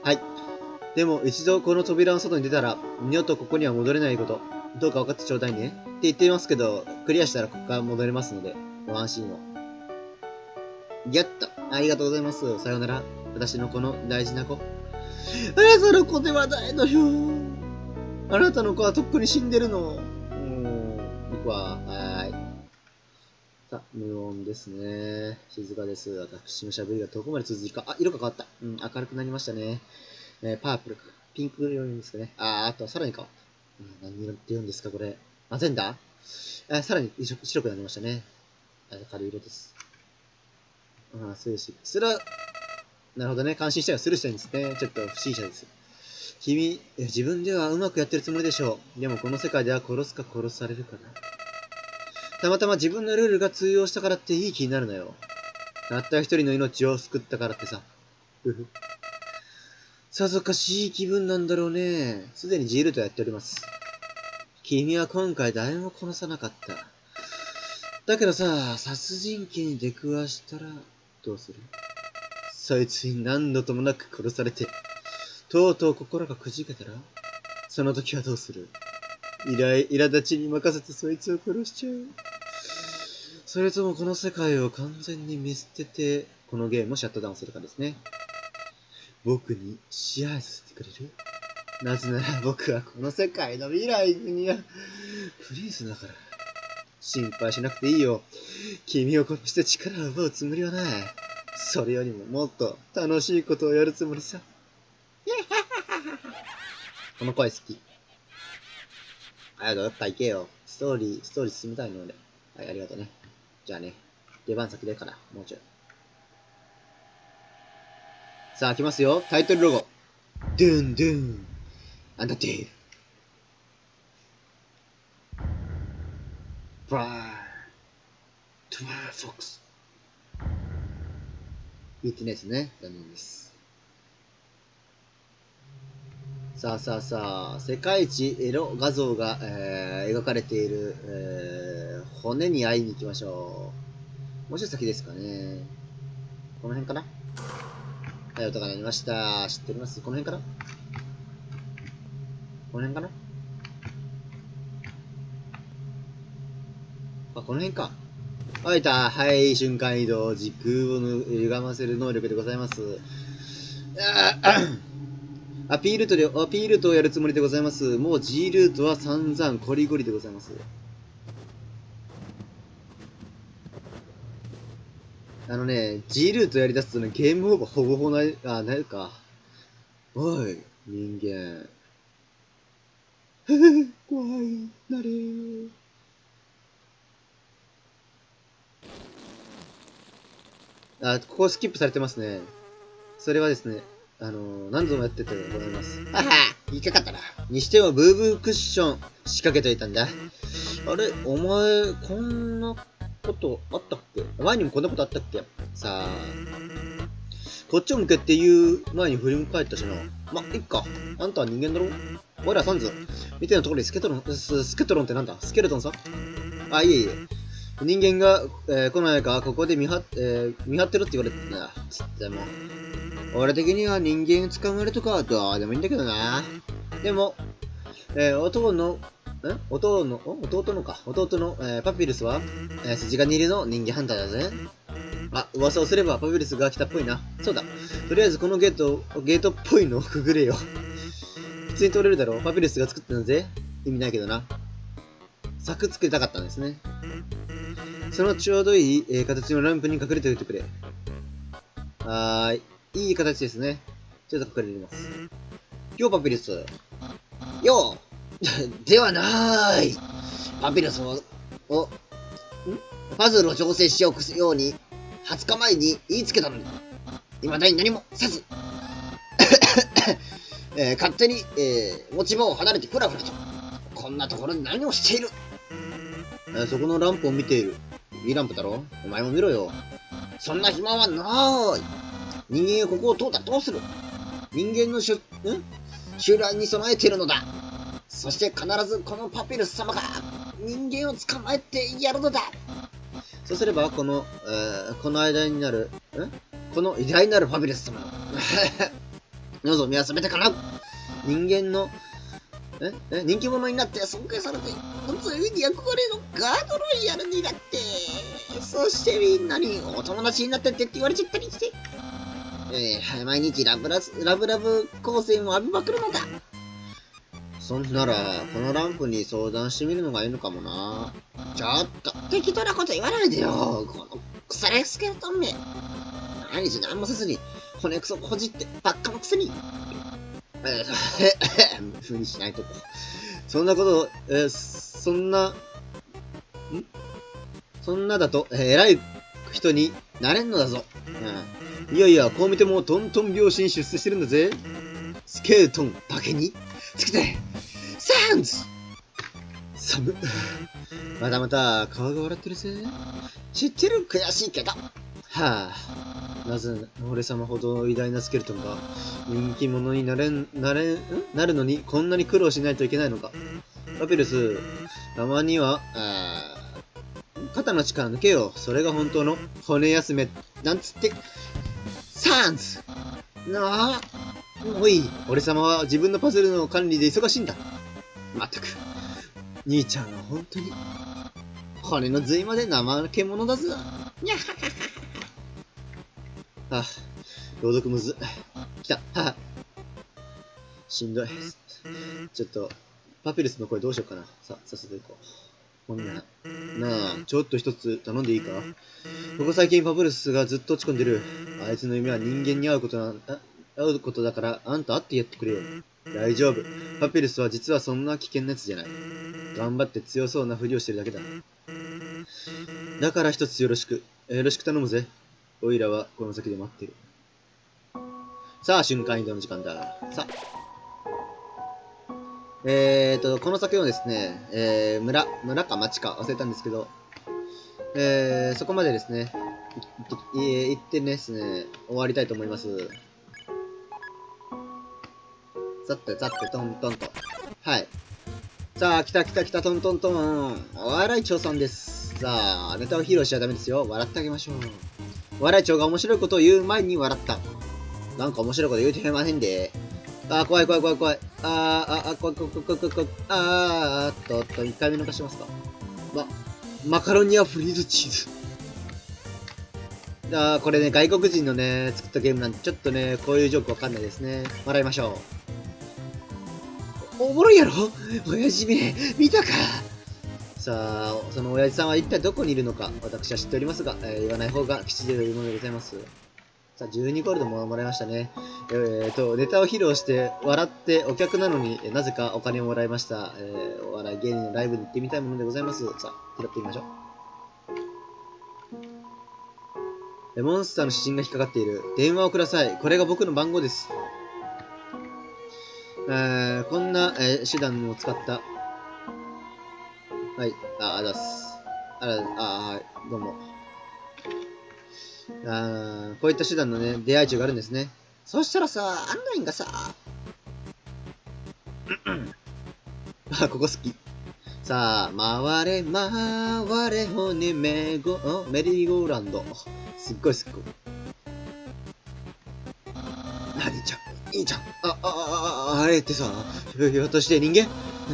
Speaker 1: はい。でも、一度この扉の外に出たら、二度とここには戻れないこと、どうか分かってちょうだいね。って言っていますけど、クリアしたらここから戻れますので、ご安心を。ギャッと。ありがとうございます。さようなら。私のこの大事な子。あなたの子ではないのよ。あなたの子はとっくに死んでるの。行くわ。はーい。さあ、無音ですね。静かです。私の喋りがどこまで続くか。色が変わった。明るくなりましたね。パープルか。ピンク色ですかね。あとはさらに変わった。何色って言うんですか、これ。ゼンダーさらに白くなりましたね。明るい色です。そういうし。なるほどね。感心したらスルーしたいんですね。ちょっと不審者です。君、自分ではうまくやってるつもりでしょう。でもこの世界では殺すか殺されるかな。たまたま自分のルールが通用したからっていい気になるのよ。たった一人の命を救ったからってさ。さぞかしい気分なんだろうね。すでに G ルートやっております。君は今回誰も殺さなかった。だけどさ、殺人鬼に出くわしたらどうする？そいつに何度ともなく殺されて、とうとう心がくじけたら、その時はどうする？苛立ちに任せてそいつを殺しちゃう。それともこの世界を完全に見捨てて、このゲームをシャットダウンするかですね。僕に支配させてくれる？なぜなら僕はこの世界の未来にはプリンスだから。心配しなくていいよ。君を殺して力を奪うつもりはない。それよりももっと楽しいことをやるつもりさ。この声好き。やっぱ行けよ。ストーリー進みたいので。はい、ありがとうね。じゃあね、出番先でから、もうちょい。さあ、来ますよ。タイトルロゴ。ドゥンドゥン。アンダーテール。ブラー。トゥマーフォックス。言ってないですね。残念です。さあさあさあ、世界一エロ画像が、描かれている、骨に会いに行きましょう。もうちょっと先ですかね。この辺かな。はい、音が鳴りました。知っております？この辺かな。この辺かな。あ、この辺か。はい、はい、瞬間移動、時空を歪ませる能力でございます。アピールートをやるつもりでございます。もう G ルートは散々コリゴリでございます。G ルートやり出すとね、ゲームオーバーほぼほぼない、なるか。おい、人間。怖い、なれー。ここスキップされてますね。それはですね、何度もやっててございます。はは、言いかかったな。にしてはブーブークッション仕掛けといたんだ。あれ、お前、こんなことあったっけ？前にもこんなことあったっけ？さあ、こっちを向けって言う前に振り返ったしな。ま、いっか。あんたは人間だろ？俺らサンズ。みたいなところにスケトロンってなんだ？スケルトンさ？あ、いえいえ。人間が、来ないか、ここで見張ってろって言われてたな。つっても。俺的には人間捕まえるとかはどうでもいいんだけどな。でも、弟の、パピルスは、筋金入りの人間ハンターだぜ。あ、噂をすればパピルスが来たっぽいな。そうだ。とりあえずこのゲートっぽいのをくぐれよ。普通に通れるだろう。パピルスが作ったんだぜ。意味ないけどな。柵作りたかったんですね。そのちょうどいい、形のランプに隠れておいてくれ。はーい。いい形ですね。ちょっと隠れます。よう、パピルス。ようではなーい。パピルスを、パズルを調整しようように、20日前に言いつけたのに、未だに何もせず、勝手に、持ち場を離れてフラフラと、こんなところで何をしている？そこのランプを見ている。いいランプだろ？お前も見ろよ。そんな暇はなーい。人間がここを通ったらどうする？人間の襲来に備えているのだ。そして必ずこのパピルス様が人間を捕まえてやるのだ。そうすれば、この偉大になるパピルス様の望みは全て叶う。人間の人気者になって尊敬されて、ついに憧れのガードロイヤルになって、そしてみんなにお友達になってって言われちゃったりして、毎日ラブ光線を浴びまくるのだ。そんなら、このランプに相談してみるのがいいのかもな。ちょっと、適当なこと言わないでよ。この腐れスケルトンめ。毎日何もせずに、骨くそこじってばっかのくせに。無理しないとこ。そんなこと、そんなだと、偉い人になれんのだぞ。いやいや、こう見てもトントン拍子に出世してるんだぜ。スケルトンだけにつけて、サンズ寒またまた顔が笑ってるぜ。知ってる？悔しいけど。はあ、なぜ俺様ほど偉大なスケルトンが人気者になるのにこんなに苦労しないといけないのか。パピルス、たまには、肩の力抜けよ。それが本当の骨休め、なんつって。サンズなあ、おい、俺様は自分のパズルの管理で忙しいんだ。まったく、兄ちゃんは本当に、骨の髄まで怠け者だぞ。にゃははは。あ、朗読むず。来た。はは。しんどい。ちょっと、パピルスの声どうしようかな。さっさと行こう。こんなあ、ちょっと一つ頼んでいいか？ここ最近パピルスがずっと落ち込んでる。あいつの夢は人間に会うことだから、あんた会ってやってくれよ。大丈夫。パピルスは実はそんな危険なやつじゃない。頑張って強そうなふりをしてるだけだ。だから一つよろしく頼むぜ。おいらはこの先で待ってる。さあ、瞬間移動の時間だ。さあ。この先をですね、村か町か忘れたんですけど、そこまでですね、行ってですね、終わりたいと思います。さってさってトントンと。はい。さあ、来た来た来た、トントントン。お笑い町さんです。さあ、ネタを披露しちゃダメですよ。笑ってあげましょう。お笑い町が面白いことを言う前に笑った。なんか面白いこと言うてませんで。あー、怖い怖い怖い怖い。怖い怖い怖い怖い怖い怖い。1回目抜かしてますか。マカロニアフリーズチーズ。これね、外国人のね、作ったゲームなんで、ちょっとね、こういうジョークわかんないですね。笑いましょう。おもろいやろ親父め、見たか。さあ、その親父さんは一体どこにいるのか、私は知っておりますが、言わない方が吉でというものでございます。さあ、12ゴールドもらいましたね。ネタを披露して、笑ってお客なのになぜかお金をもらいました。お笑い芸人のライブに行ってみたいものでございます。さあ、拾ってみましょう。モンスターの指針が引っかかっている。電話をください。これが僕の番号です。こんな、手段を使った。はい。だす。はい。どうも。こういった手段のね、出会い中があるんですね。そしたらさ、案内員がさ、ここ好き。さあ、回れ、回れ、骨メリーゴーランド。すっごいすっごい。兄ちゃん、いいちゃん。あれってさ、ひょっとして人間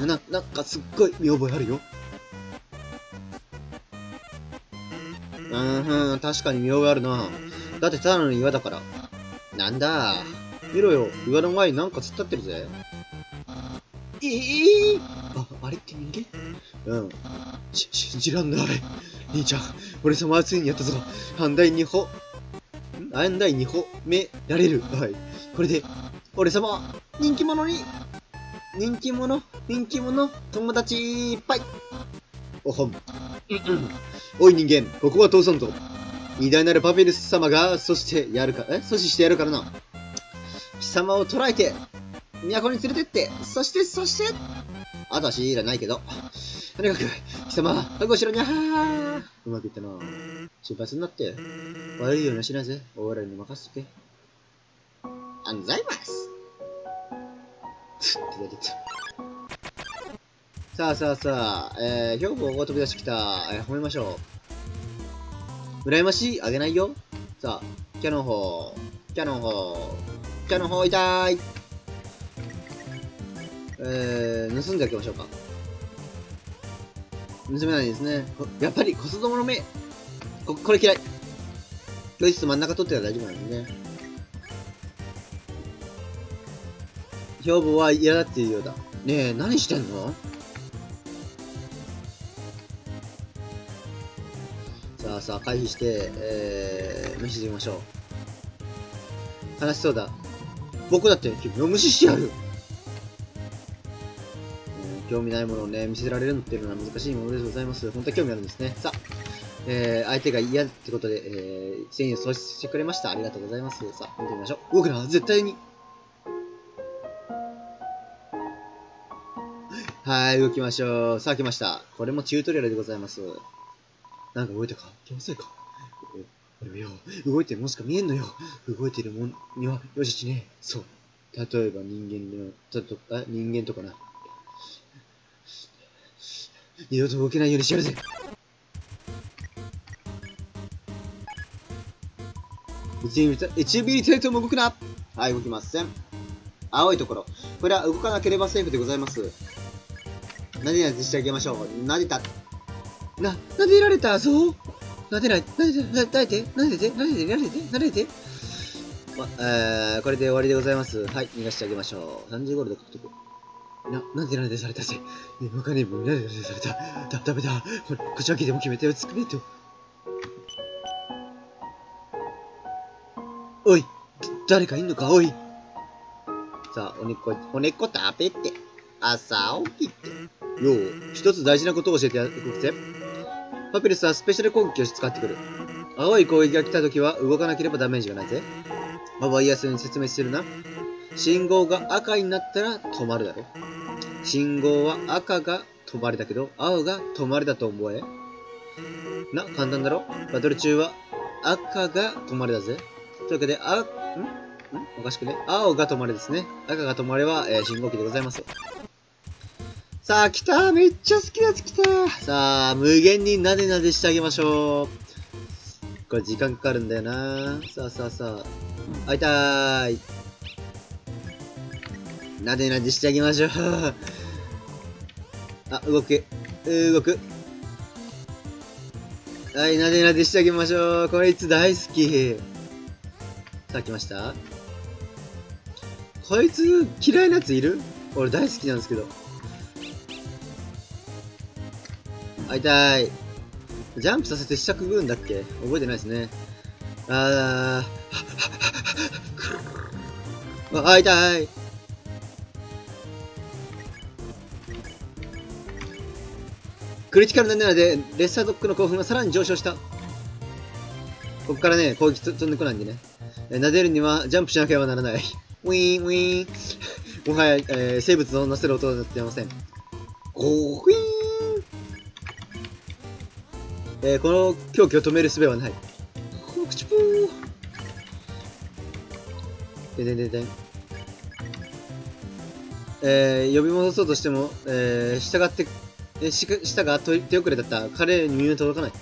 Speaker 1: なんかすっごい見覚えあるよ。確かに見覚えあるな。だってただの岩だから。なんだ。見ろよ、岩の前になんか突っ立ってるぜ。あれって人間？うん。信じらんない。兄ちゃん、俺様はついにやったぞ。案内2歩目られる。はい。これで、俺様、人気者、友達いっぱい。おほん。おい人間、ここは通さんぞ。偉大なるパピルス様が、阻止してやるからな。貴様を捕らえて、都に連れてって、そして、あとは知らないけど。とにかく、貴様、覚悟しろにゃー。うまくいったな。心配すんなって。悪いようなしないぜ。俺らに任せとけ。あんざいます。って出てた。さあ、兵庫が飛び出してきた。褒めましょう。羨ましいあげないよ。さあ、キャノン砲、痛い。盗んでおきましょうか。盗めないですね。やっぱり、コスどもの目。これ嫌い。ロイス真ん中取ってたら大丈夫なんですね。兵庫は嫌だっていうようだ。ねえ、何してんの？さあ、回避して、無視してみましょう。悲しそうだ。僕だって君を無視してやる。興味ないものをね、見せられるっていうのは難しいものでございます。本当に興味あるんですね。さあ、相手が嫌ってことで、戦意を喪失してくれました。ありがとうございます。さあ、見てみましょう。動くな、絶対に。はい、動きましょう。さあ、来ました。これもチュートリアルでございます。なんか動いたか？気のせいか？よ、動いてるもんしか見えんのよ。動いてるもんにはよしね。そう。例えば人間とかな。二度と動けないようにしてやるぜ。1ミリ程度も動くな。はい、動きません。青いところ。これは動かなければセーフでございます。なでなでしてあげましょう。なでた。なでられたぞ。なでて。これで終わりでございます。はい、逃がしてあげましょう。30ゴールド獲得。なでなでされたぜ。他にもなでなでされた。ダメだ。口開けでも決めてつくねと。おい、誰かいんのか、おい。さあ、おねっこ食べて。朝起きて。よう、一つ大事なことを教えてやるぜ。パピルスはスペシャル攻撃を使ってくる。青い攻撃が来たときは動かなければダメージがないぜ。ババイアスに説明するな。信号が赤になったら止まるだろ。信号は赤が止まりだけど、青が止まりだと思え。簡単だろ。バトル中は赤が止まりだぜ。というわけで、おかしくね。青が止まれですね。赤が止まれは、信号機でございますよ。さあ、来た、めっちゃ好きなやつ来た。さあ、無限になでなでしてあげましょう。これ時間かかるんだよな。さあさあさあ。会いたーい。なでなでしてあげましょう。あ、動く。動く。はい、なでなでしてあげましょう。こいつ大好き。さあ、来ました。こいつ嫌いなやついる？俺大好きなんですけど。会いたい。ジャンプさせて下くぐるんだっけ？覚えてないですね。会いたい。クリティカルなネラでレッサードッグの興奮がさらに上昇した。ここからね、攻撃飛んでこないんでね。撫でるにはジャンプしなければならない。ウィーンウィーン。もはや、生物のなせる音になっていません。ゴーウィーン。この狂気を止める術はない。口プー。ででででん。呼び戻そうとしても、従って、舌が手遅れだった彼に耳が届かない。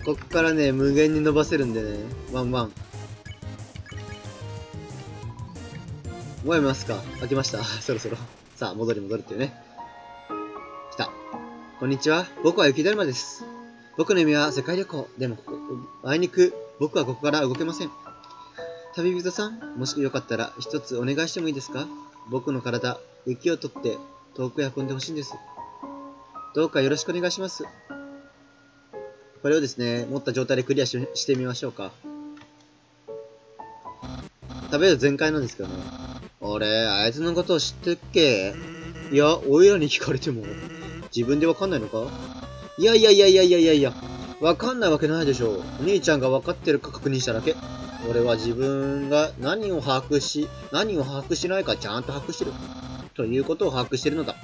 Speaker 1: こっからね、無限に伸ばせるんでね。ワンワン。思いますか？開けました。そろそろ。さあ、戻るっていうね。来た。こんにちは。僕は雪だるまです。僕の夢は世界旅行。でもあいにく、僕はここから動けません。旅人さん、もしよかったら一つお願いしてもいいですか？僕の体、雪を取って遠くへ運んでほしいんです。どうかよろしくお願いします。これをですね、持った状態でクリアしてみましょうか。食べる全開なんですけどね。俺、あいつのことを知ってっけ？いや、おいらに聞かれても、自分でわかんないのか？いや、わかんないわけないでしょう。お兄ちゃんがわかってるか確認しただけ。俺は自分が何を把握しないかちゃんと把握してる。ということを把握してるのだ。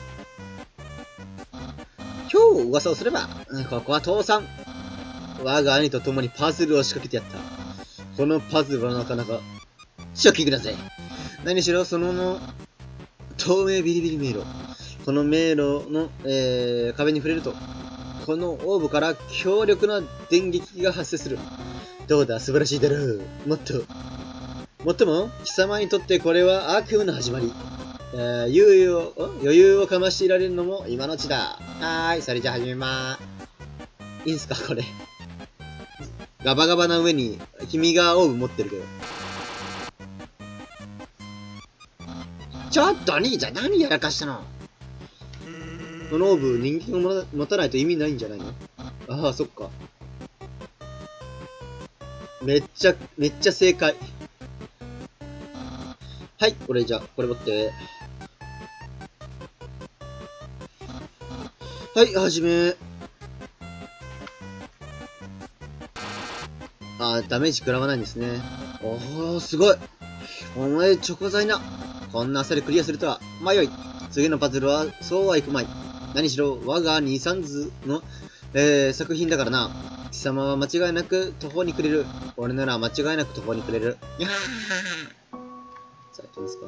Speaker 1: 今日噂をすれば、ここは父さん。我が兄と共にパズルを仕掛けてやった。このパズルはなかなか、ショッキングだぜ。何しろ、その透明ビリビリ迷路。この迷路の、壁に触れると、このオーブから強力な電撃が発生する。どうだ、素晴らしいだろう。もっとも、貴様にとってこれは悪夢の始まり。余裕をかましていられるのも今のうちだ。はーい、それじゃ始めまーす。いいんすか、これ。ガバガバな上に、君がオーブ持ってるけど。ちょっと兄ちゃん、何やらかしたの？このオーブ、人間が持たないと意味ないんじゃないの？ああ、そっか。めっちゃ正解。はい、これじゃあ、これ持って。はい、はじめ。ダメージ食らわないんですね。おー、すごい。お前、チョコ材な。こんなあっさりクリアするとは、迷い。次のパズルは、そうはいくまい。何しろ、我が二三図の、作品だからな。貴様は間違いなく途方に暮れる。俺なら間違いなく途方に暮れる。にゃー。さあ、いきますか。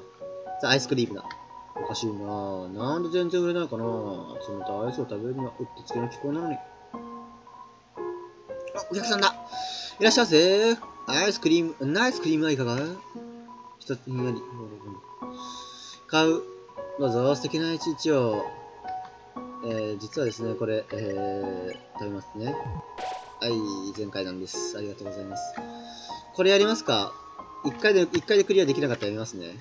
Speaker 1: さあ、アイスクリームだ。おかしいなぁ。なんで全然売れないかなぁ。冷たいアイスを食べるにはうってつけの気候なのに。あ、お客さんだ。いらっしゃいませ。アイスクリーム、ナイスクリームはいかが？一つひんやり。買う。どうぞ、素敵な一日を。実はですね、これ、食べますね。はい、前回なんです。ありがとうございます。これやりますか？一回でクリアできなかったらやりますね。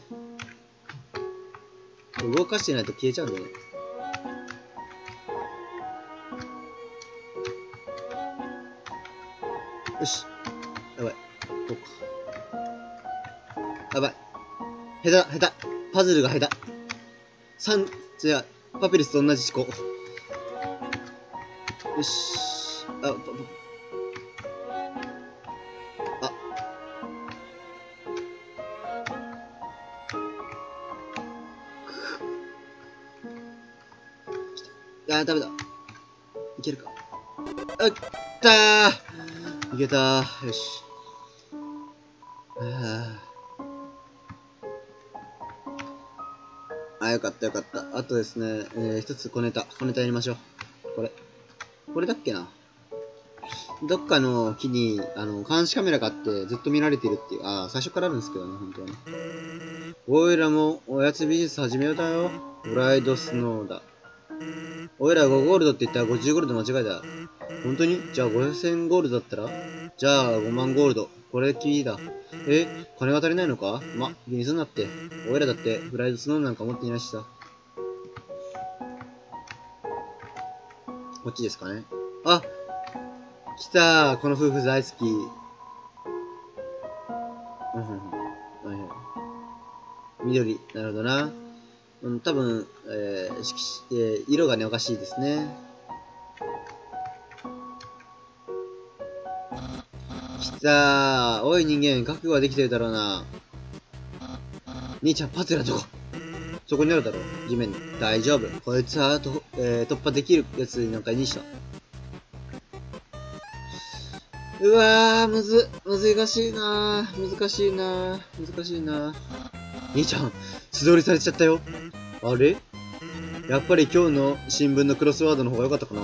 Speaker 1: 動かしてないと消えちゃうんだよね。よし。やばい。こうか。やばい。下手。パズルが下手。じゃあ、パピルスと同じ思考。よし。ダメだ。いけるか。あったー、いけたー。よし。よかったよかった。あとですね、一つ小ネタやりましょう。これだっけな。どっかの木に、監視カメラがあってずっと見られてるっていう、最初からあるんですけどね、本当はね。おいらもおやつビジネス始めようだよ。ブライドスノーだ。おいら5ゴールドって言ったら50ゴールド間違いだ。本当に？じゃあ5000ゴールドだったら？じゃあ5万ゴールド。これキーだ。金が足りないのか？気にすんなって。おいらだってブライドスノーなんか持っていないしさ。こっちですかね。来たー。この夫婦大好き。緑。なるほどな。多分、色がね、おかしいですね。来たー。おい人間、覚悟はできてるだろうな。兄ちゃん、パズルはどこ？そこにあるだろう。地面に。大丈夫。こいつは突破できるやつなんかいいしょ。うわー、難しいなー。難しいな。兄ちゃん、素通りされちゃったよ。あれ？やっぱり今日の新聞のクロスワードの方が良かったかな。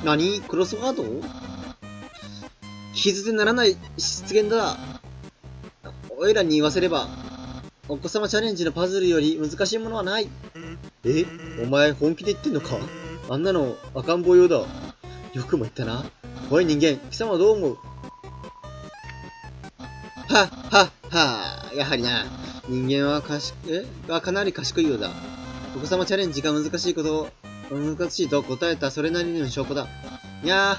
Speaker 1: 何？クロスワード？傷でならない失言だ。おいらに言わせれば、お子様チャレンジのパズルより難しいものはない。お前本気で言ってんのか？あんなの赤ん坊用だ。よくも言ったな。おい人間、貴様はどう思う？やはりな。人間はかなり賢いようだ。お子様チャレンジが難しいと答えたそれなりの証拠だ。じゃあ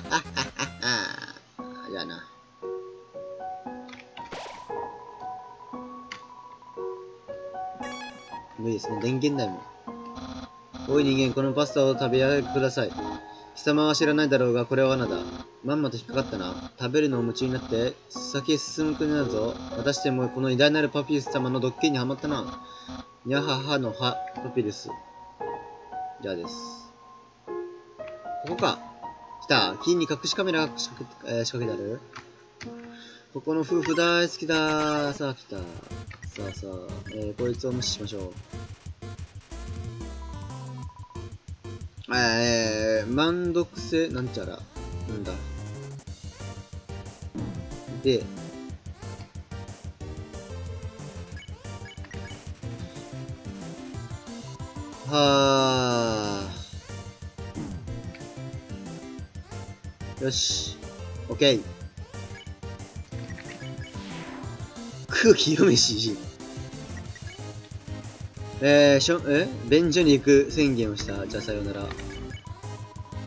Speaker 1: な。無理ですね。電源台も。おい人間、このパスタを食べ上げてください。貴様は知らないだろうが、これは罠だ。まんまと引っかかったな。食べるのを夢中になって、先へ進む国になるぞ。またしてもこの偉大なるパピルス様のドッキリにはまったな。にゃははのは、パピルス。じゃあです。ここか。来た。木に隠しカメラが仕掛けてある。ここの夫婦大好きだ。さあ来た。こいつを無視しましょう。満毒性なんちゃら。なんだ。で、よし。オッケー。空気読めし。便所に行く宣言をした。じゃあさようなら。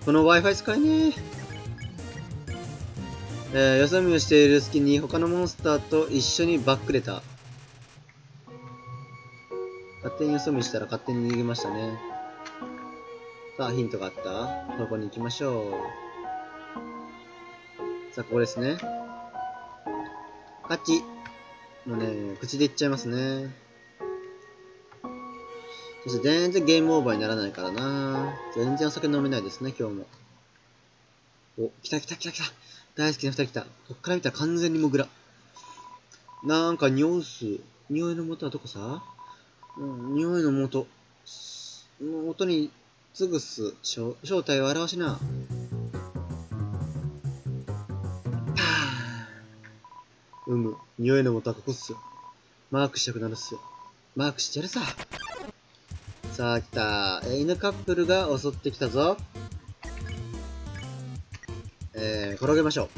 Speaker 1: この Wi-Fi 使えねえ。よそ見をしている隙に他のモンスターと一緒にバックれた。勝手によそ見したら勝手に逃げましたね。さあ、ヒントがあった。ここに行きましょう。さあ、ここですね。勝ち。もうね、口で言っちゃいますね。そして全然ゲームオーバーにならないからな。全然お酒飲めないですね、今日も。お、来た。大好きな二人来た。こっから見たら完全にモグラ。なんか匂うす。匂いの元はどこさ？匂いの元。元に継ぐす。正体を表しな。匂いの元はここっす。マークしたくなるっす。マークしてやるさ。さあ来た。犬カップルが襲ってきたぞ。転げましょ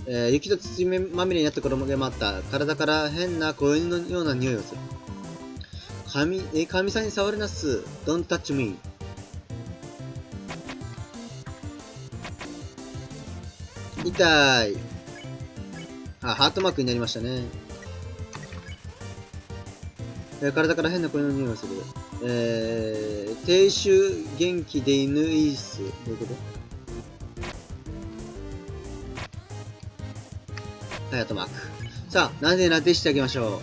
Speaker 1: う。雪と土まみれになった頃でもあった。体から変な子犬のような匂いをする。神さんに触るなっす。Don't touch me。痛い。ハートマークになりましたね。体から変な子犬の匂いをする。低臭元気で犬いいっす。どういうこと？ハートマーク。さあ、なでなでしてあげましょう。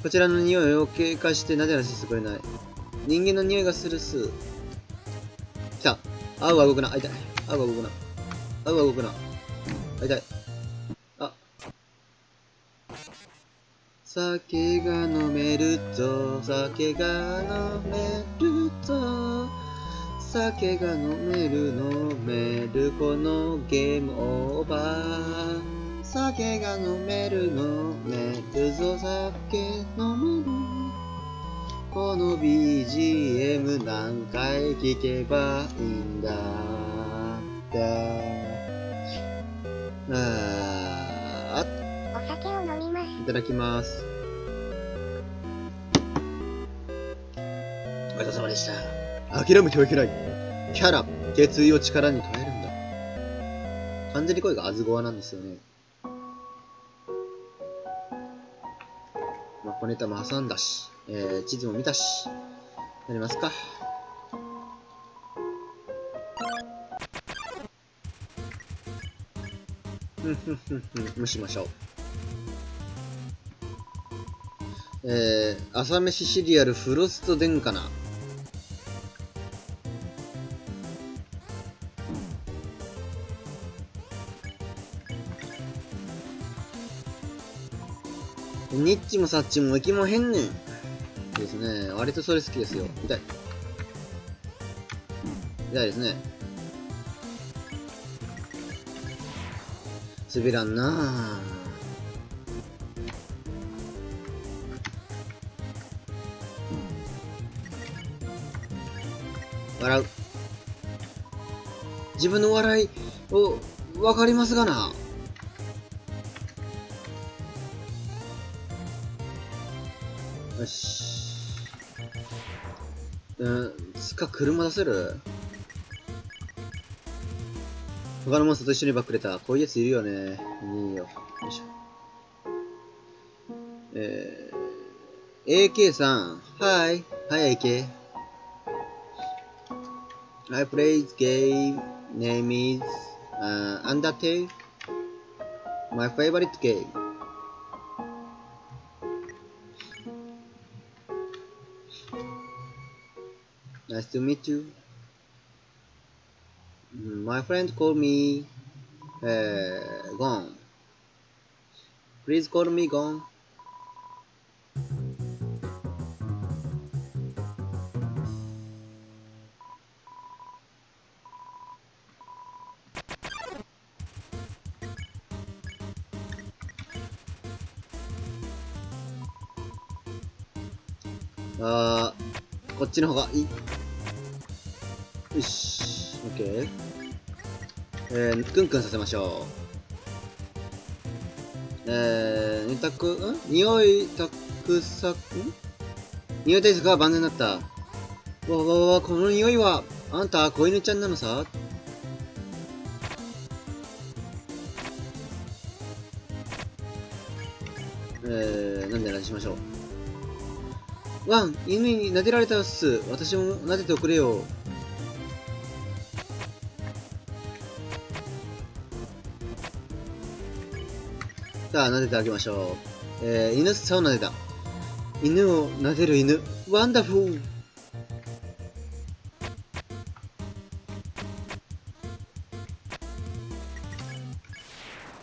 Speaker 1: こちらの匂いを経過してなでなでしてくれない。人間の匂いがするっす。来た。青が動くな。あ、痛い。青が動くな。青が動くな。あ、痛い。あ。酒が飲めるぞ。酒が飲めるぞ。酒が飲める飲めるこのゲームオーバー。酒が飲める飲めるぞ。酒飲める。この BGM 何回聴けばいいんだ。
Speaker 2: お酒を飲みます。
Speaker 1: いただきます。ごちそうさまでした。諦めてはいけない。キャラ、決意を力に変えるんだ。完全に声がアズゴアなんですよね。まあ、小ネタも挟んだし、地図も見たし、やりますか。蒸しましょう。朝飯シリアルフロストデンかな。ニッチもサッチも息もへんねん。ですね。割とそれ好きですよ。痛い。痛いですね。滑らんなぁ。笑う。自分の笑いをわかりますがな。よし。つか車出せる？他のモンスターと一緒にばっくれた。こういうやついるよね。いいよ。よいしょ。AK さん。はい。はい、AK。I play this game. Name is Undertale. My favorite game. Nice to meet you. My friend called me Gon. Please call me Gon. こっちの方がいい。よし、OK。クンクンさせましょう。匂い対策は万全だった。この匂いは、あんた、子犬ちゃんなのさ。なんで話しましょう。ワン、犬に撫でられたっす。私も撫でておくれよ。さあ、撫でてあげましょう。犬さを撫でた。犬を撫でる犬。ワンダフル。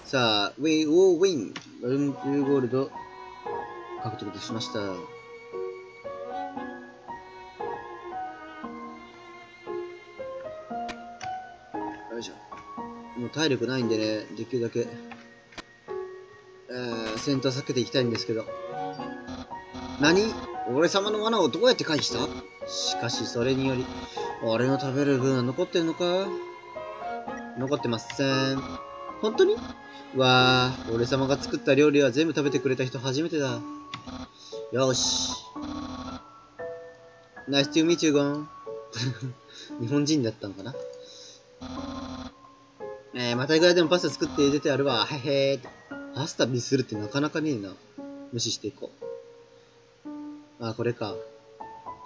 Speaker 1: さあ、We will win。10ゴールド獲得しました。よいしょ。もう体力ないんでね、できるだけ、戦闘避けていきたいんですけど。何？俺様の罠をどうやって回避した？しかしそれにより、俺の食べる分は残ってるのか？残ってません。本当に？わあ、俺様が作った料理は全部食べてくれた人初めてだ。よし。Nice to meet you, Gon. 日本人だったのかな？またいくらでもパスタ作って出てあるわ。へへー。パスタミスするってなかなかねえな。無視していこう。あ、これか。こ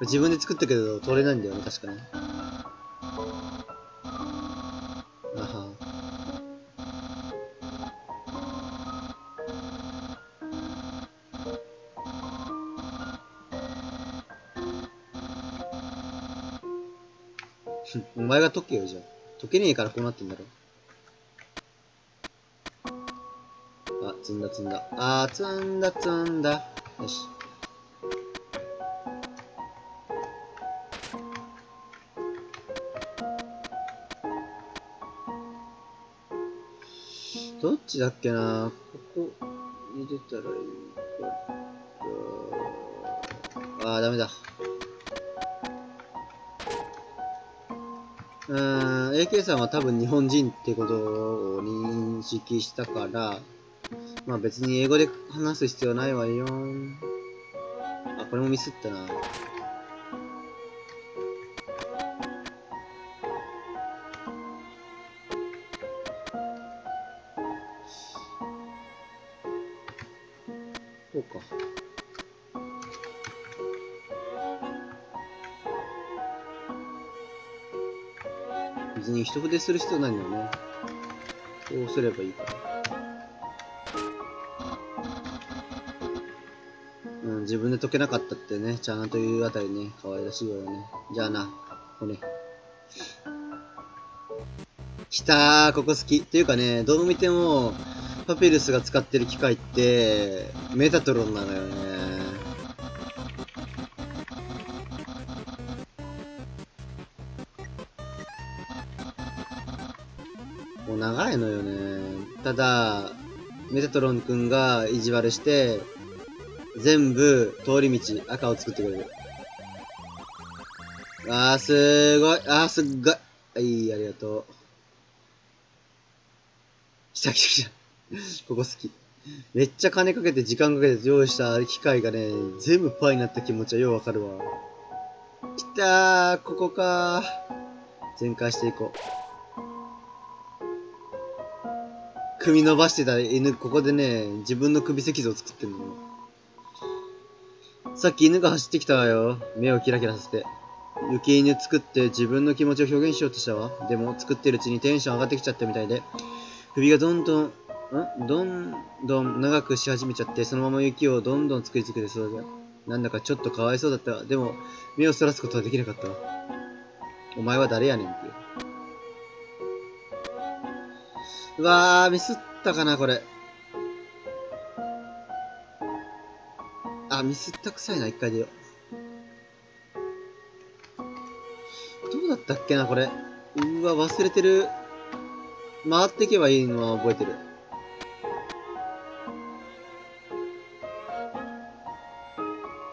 Speaker 1: れ自分で作ったけど取れないんだよね、確かに。あは。お前が解けよ、じゃあ。解けねえからこうなってんだろ。あ、積んだ積んだ。あー、積んだ積んだ。よし。どっちだっけな、ここ入れたらいいか。あー、ダメだ。AK さんは多分日本人ってことを認識したから、まあ別に英語で話す必要ないわよ。あ、これもミスったな。こうか。別に一筆する必要ないんだよね。こうすればいいから。自分で解けなかったってね、ちゃんと言うあたりね、可愛らしいわよね。じゃあな、骨。きたー、ここ好き。っていうかね、どう見ても、パピルスが使ってる機械って、メタトロンなのよね。もう長いのよね。ただ、メタトロンくんが意地悪して、全部通り道、赤を作ってくれる。あー、すーごい。あー、すっごい。はい、ありがとう。来た来た来た。ここ好き。めっちゃ金かけて時間かけて用意した機械がね、全部パーになった気持ちはようわかるわ。きたー、ここかー。全開していこう。首伸ばしてた犬、ここでね、自分の首脊髄を作ってんのよ。さっき犬が走ってきたわよ。目をキラキラさせて。雪犬作って自分の気持ちを表現しようとしたわ。でも作ってるうちにテンション上がってきちゃったみたいで、首がどんどん長くし始めちゃって、そのまま雪をどんどん作り続けてそうだ。なんだかちょっとかわいそうだったわ。でも、目をそらすことはできなかったわ。お前は誰やねんっていう。うわー、ミスったかな、これ。あ、ミスったくさいな、一回でよ。どうだったっけな、これ。うわ、忘れてる。回っていけばいいのは覚えてる。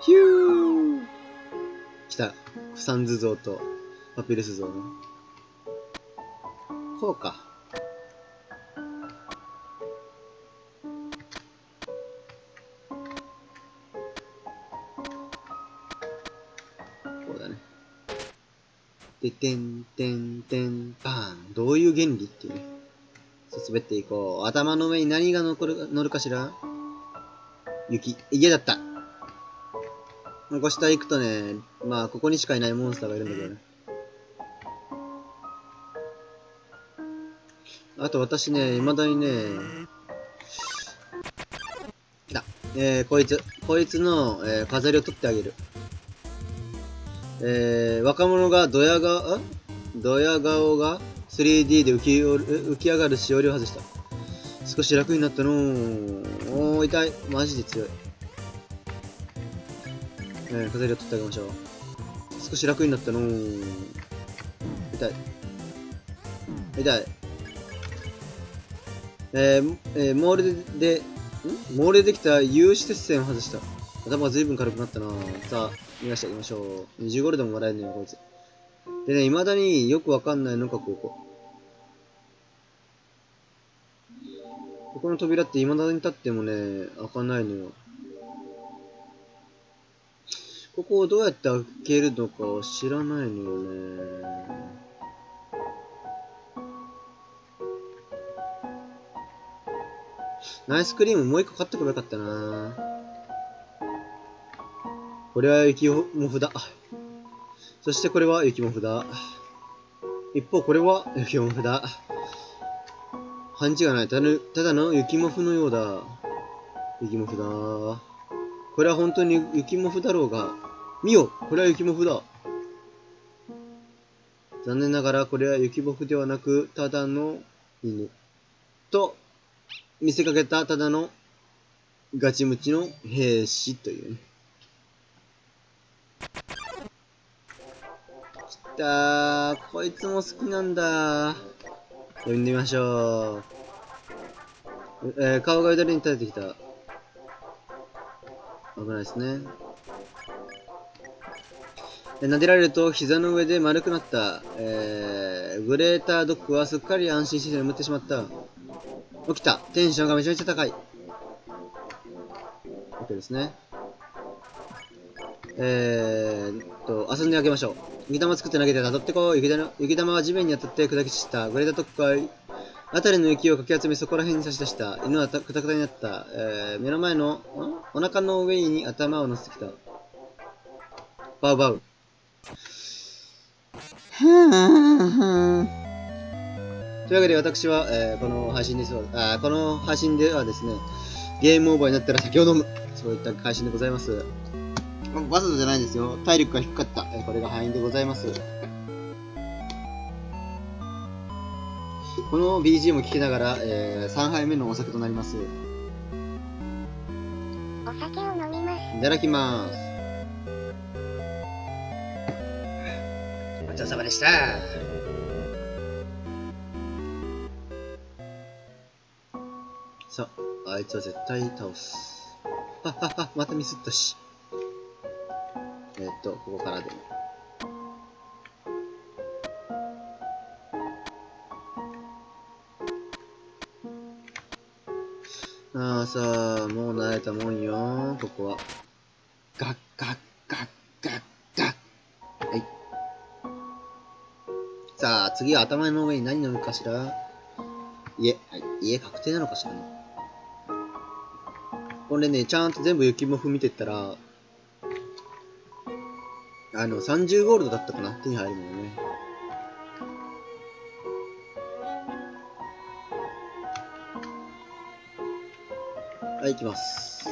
Speaker 1: ヒュー来た。フサンズ像とパピルス像ね。こうか。こうだね。で、てんてんてんパーン。どういう原理っていうね。滑っていこう。頭の上に何が乗るかしら。雪。家だった。ここ下行くとね、まあ、ここにしかいないモンスターがいるんだけどね。あと私ね、未だにね、来た。こいつの、飾りを取ってあげる。若者がドヤ顔が 3D で浮き上がるしおりを外した。少し楽になったのー。おー、痛い。マジで強い。飾りを取ってあげましょう。少し楽になったのー。痛い。痛い。モールでできた有刺鉄線を外した。頭が随分軽くなったな。さあ、逃がしてあげましょう。20ゴールドももらえるのよ、こいつ。でね、未だによくわかんないのがここ。ここの扉って未だに立ってもね、開かないのよ。ここをどうやって開けるのかは知らないのよね。ナイスクリームもう一個買ってこればよかったな。これは雪もふだ。そしてこれは雪もふだ。一方これは雪もふだ。勘違いない。ただの雪もふのようだ。雪もふだ。これは本当に雪もふだろうが。見よ、これは雪もふだ。残念ながらこれは雪ボフではなく、ただの犬。と、見せかけたただのガチムチの兵士というね。きたー。こいつも好きなんだ。呼んでみましょう。顔が左に立ててきた。危ないですね。撫でられると膝の上で丸くなった。グレータードッグはすっかり安心して眠ってしまった。起きた。テンションがめちゃめちゃ高い。OK ですね。遊んであげましょう。雪玉作って投げてた。取ってこい。雪玉は地面に当たって砕き散った。グレータードッグは辺りの雪をかき集めそこら辺に差し出した。犬はくたくたになった。目の前の、お腹の上に頭を乗せてきた。バウバウ。というわけで私は、この配信ではですね、ゲームオーバーになったら酒を飲む。そういった配信でございます。わざとじゃないですよ。体力が低かった。これが敗因でございます。この BGM を聴きながら、3杯目のお酒となります。
Speaker 2: お酒を飲みます。
Speaker 1: いただきます。ごちそうさまでした。さあ、あいつは絶対倒す。またミスったし。ここからでも。さあ、もう慣れたもんよ、ここは。ガッガッガッガッガッ。はい。さあ、次は頭の上に何乗るかしら。家確定なのかしらね。これね、ちゃんと全部雪も踏みてったら、30ゴールドだったかな、手に入るものね。はい、行きます。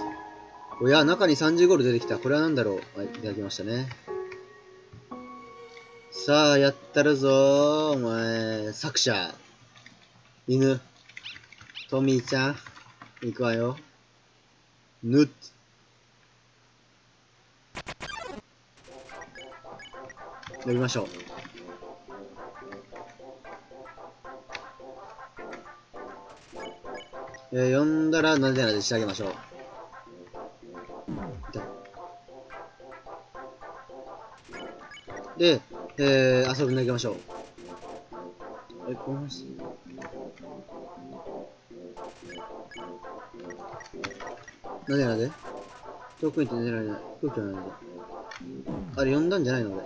Speaker 1: おや、中に30ゴールド出てきた。これは何だろう。はい、いただきましたね。さあ、やったるぞー。お前、作者。犬。トミーちゃん。行くわよ。ぬっ。呼びましょう。呼んだらなでなでしてあげましょう。で、遊びに行きましょう。この話。なでなで遠くに行って寝られない。空気はなんであれ呼んだんじゃないの俺。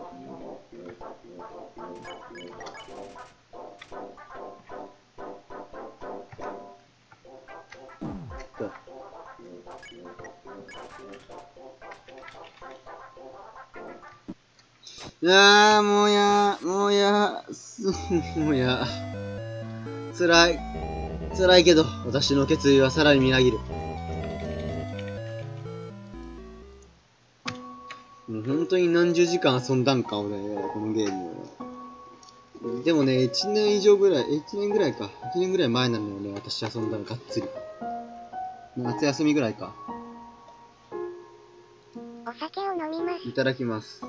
Speaker 1: もうや、もうや、もうや。辛いけど、私の決意はさらにみなぎる。もう本当に何十時間遊んだんか、俺、このゲーム。でもね、1年ぐらい前なのよね、私遊んだのがっつり。夏休みぐらいか。
Speaker 2: お酒を飲みます。
Speaker 1: いただきます。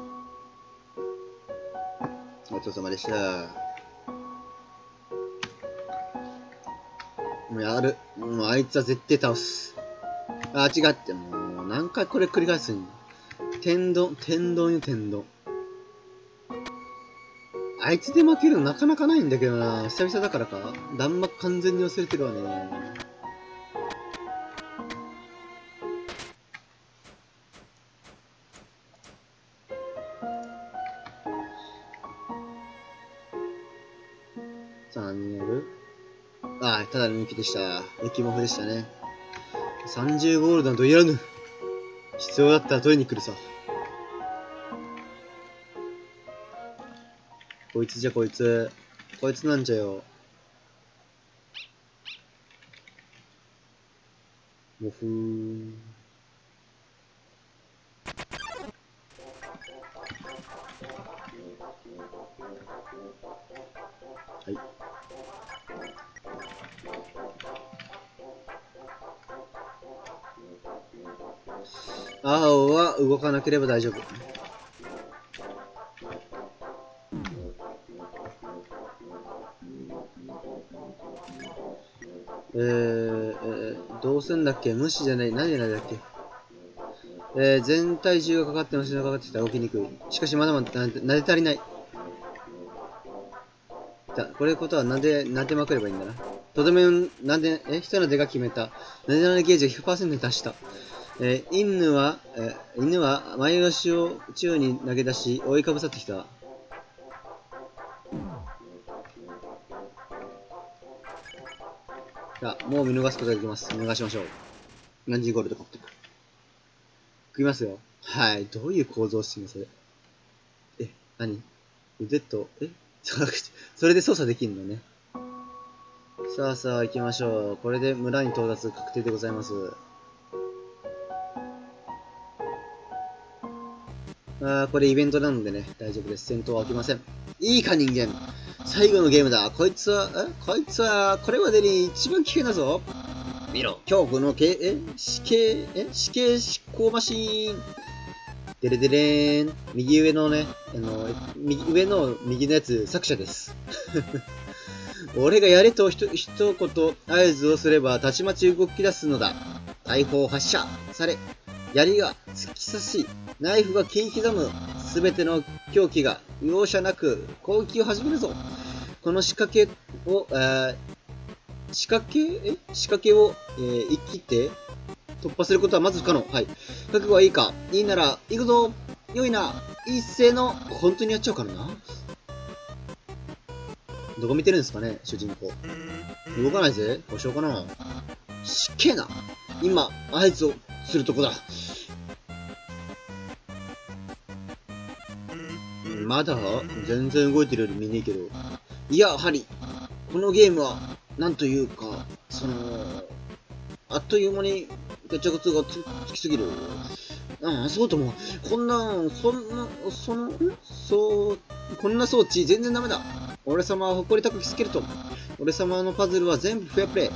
Speaker 1: ごちそうさまでした。もうやる。もうあいつは絶対倒す。違って、もう何回これ繰り返すんよ。天丼。あいつで負けるのなかなかないんだけどな。久々だからか。弾幕完全に忘れてるわね。さあ、何やる？ただの雪でした。雪モフでしたね。30ゴールドなんといらぬ。必要だったら取りに来るさ。こいつじゃこいつ。こいつなんじゃよ。モフー。はい。青は動かなければ大丈夫。どうすんだっけ？無視じゃない。何でなんだっけ？全体重がかかってのしがかかってきたら起きにくい。しかしまだまだ撫で足りない。これことは撫でまくればいいんだな。とどめを撫で、人の出が決めた。撫でられゲージが 100% に達した。犬は前足を宙に投げ出し、追いかぶさってきた。さあ、もう見逃すことができます。見逃しましょう。何時ゴールド買ってくる。食いますよ。はい。どういう構造してんのそれ。何腕と、それで操作できるのね。さあさあ行きましょう。これで村に到達確定でございます。これイベントなのでね、大丈夫です。戦闘は起きません。いいか人間。最後のゲームだ。こいつは、これまでに一番危険だぞ。見ろ、恐怖の死刑執行マシーン。でれでれーん。右上のね、右のやつ、作者です。俺がやれと一言合図をすれば、たちまち動き出すのだ。大砲発射され、槍が突き刺し、ナイフが切り刻む。すべての凶器が容赦なく攻撃を始めるぞ。この仕掛けを、生きて突破することはまず不可能。はい。覚悟はいいか？いいなら、行くぞ。良いな。一斉の、本当にやっちゃうからな。どこ見てるんですかね、主人公。動かないぜ。故障かな。しっけえな。今、合図をするとこだ。まだ全然動いてるより見ねえけど。いやはり、このゲームは、なんというか、あっという間に決着がつきすぎる。そうとも、こんな装置全然ダメだ。俺様は誇り高きスケルトン。俺様のパズルは全部フェアプレイ。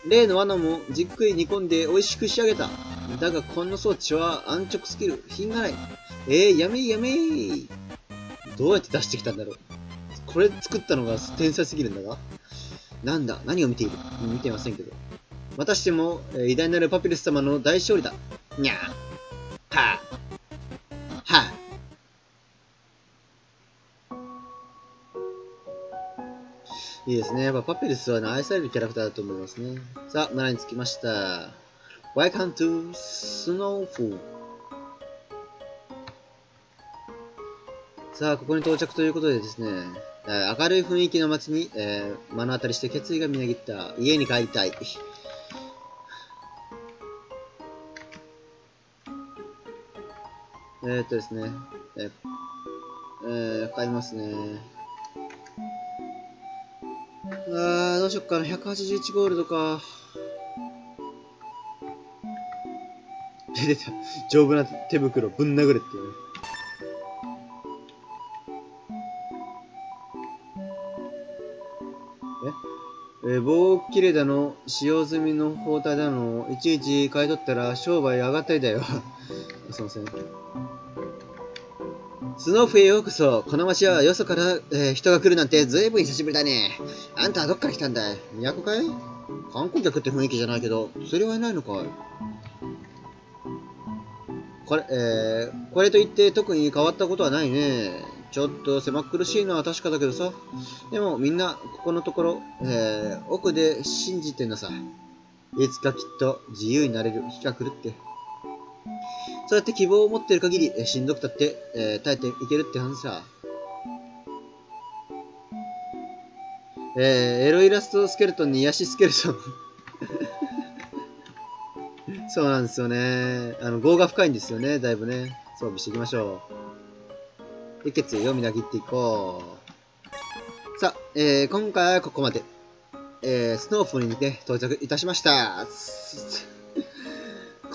Speaker 1: 例の罠もじっくり煮込んで美味しく仕上げた。だがこの装置は安直すぎる。品がない。やめー。どうやって出してきたんだろう。これ作ったのが天才すぎるんだが。なんだ、何を見ている？見てませんけど。またしても、偉大なるパピルス様の大勝利だ。にゃー。はぁ。はぁ。いいですね。やっぱパピルスは、ね、愛されるキャラクターだと思いますね。さあ、村に着きました。Welcome to Snowfall。さあ、ここに到着ということでですね、明るい雰囲気の街に、目の当たりして決意がみなぎった。家に帰りたい。ですね、帰りますね。どうしよっかな。181ゴールドか。出た。丈夫な手袋ぶん殴れっていうね。棒切れだの、使用済みの包帯だの、いちいち買い取ったら商売上がったりだよ。すいません。スノーフへようこそ。この街はよそから、人が来るなんてずいぶん久しぶりだね。あんたはどっから来たんだい？都かい？観光客って雰囲気じゃないけど、それはいないのかい？これといって特に変わったことはないね。ちょっと狭苦しいのは確かだけどさ。でもみんなここのところ、奥で信じてんのさ。いつかきっと自由になれる日が来るって。そうやって希望を持ってる限り、しんどくたって、耐えていけるって話さ。エロイラストスケルトンに癒しスケルトン。そうなんですよね。業が深いんですよね、だいぶね。装備していきましょう。で、決意をみなぎっていこう。さあ、今回はここまで。スノーフォーにて到着いたしました。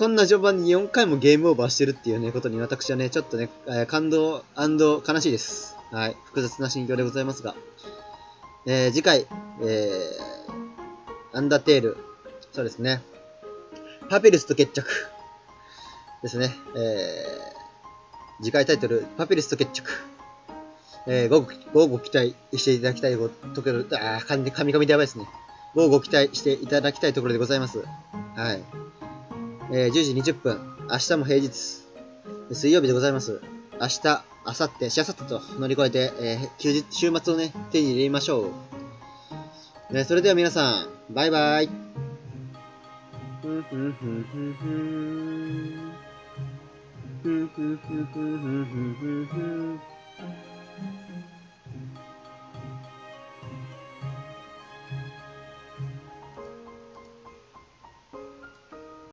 Speaker 1: こんな序盤に4回もゲームオーバーしてるっていうね、ことに私はね、ちょっとね、感動&悲しいです。はい。複雑な心境でございますが。次回、アンダーテール。そうですね。パピルスと決着。ですね。次回タイトル、パピルスと決着。ご期待していただきたいところ、噛みでやばいですね。ご期待していただきたいところでございます。はい。10時20分。明日も平日。水曜日でございます。明日、明後日、しあさってと乗り越えて、週末をね、手に入れましょう。それでは皆さん、バイバイ。ふんふんふんふんふん。ふんふんふんふんふんふんふん。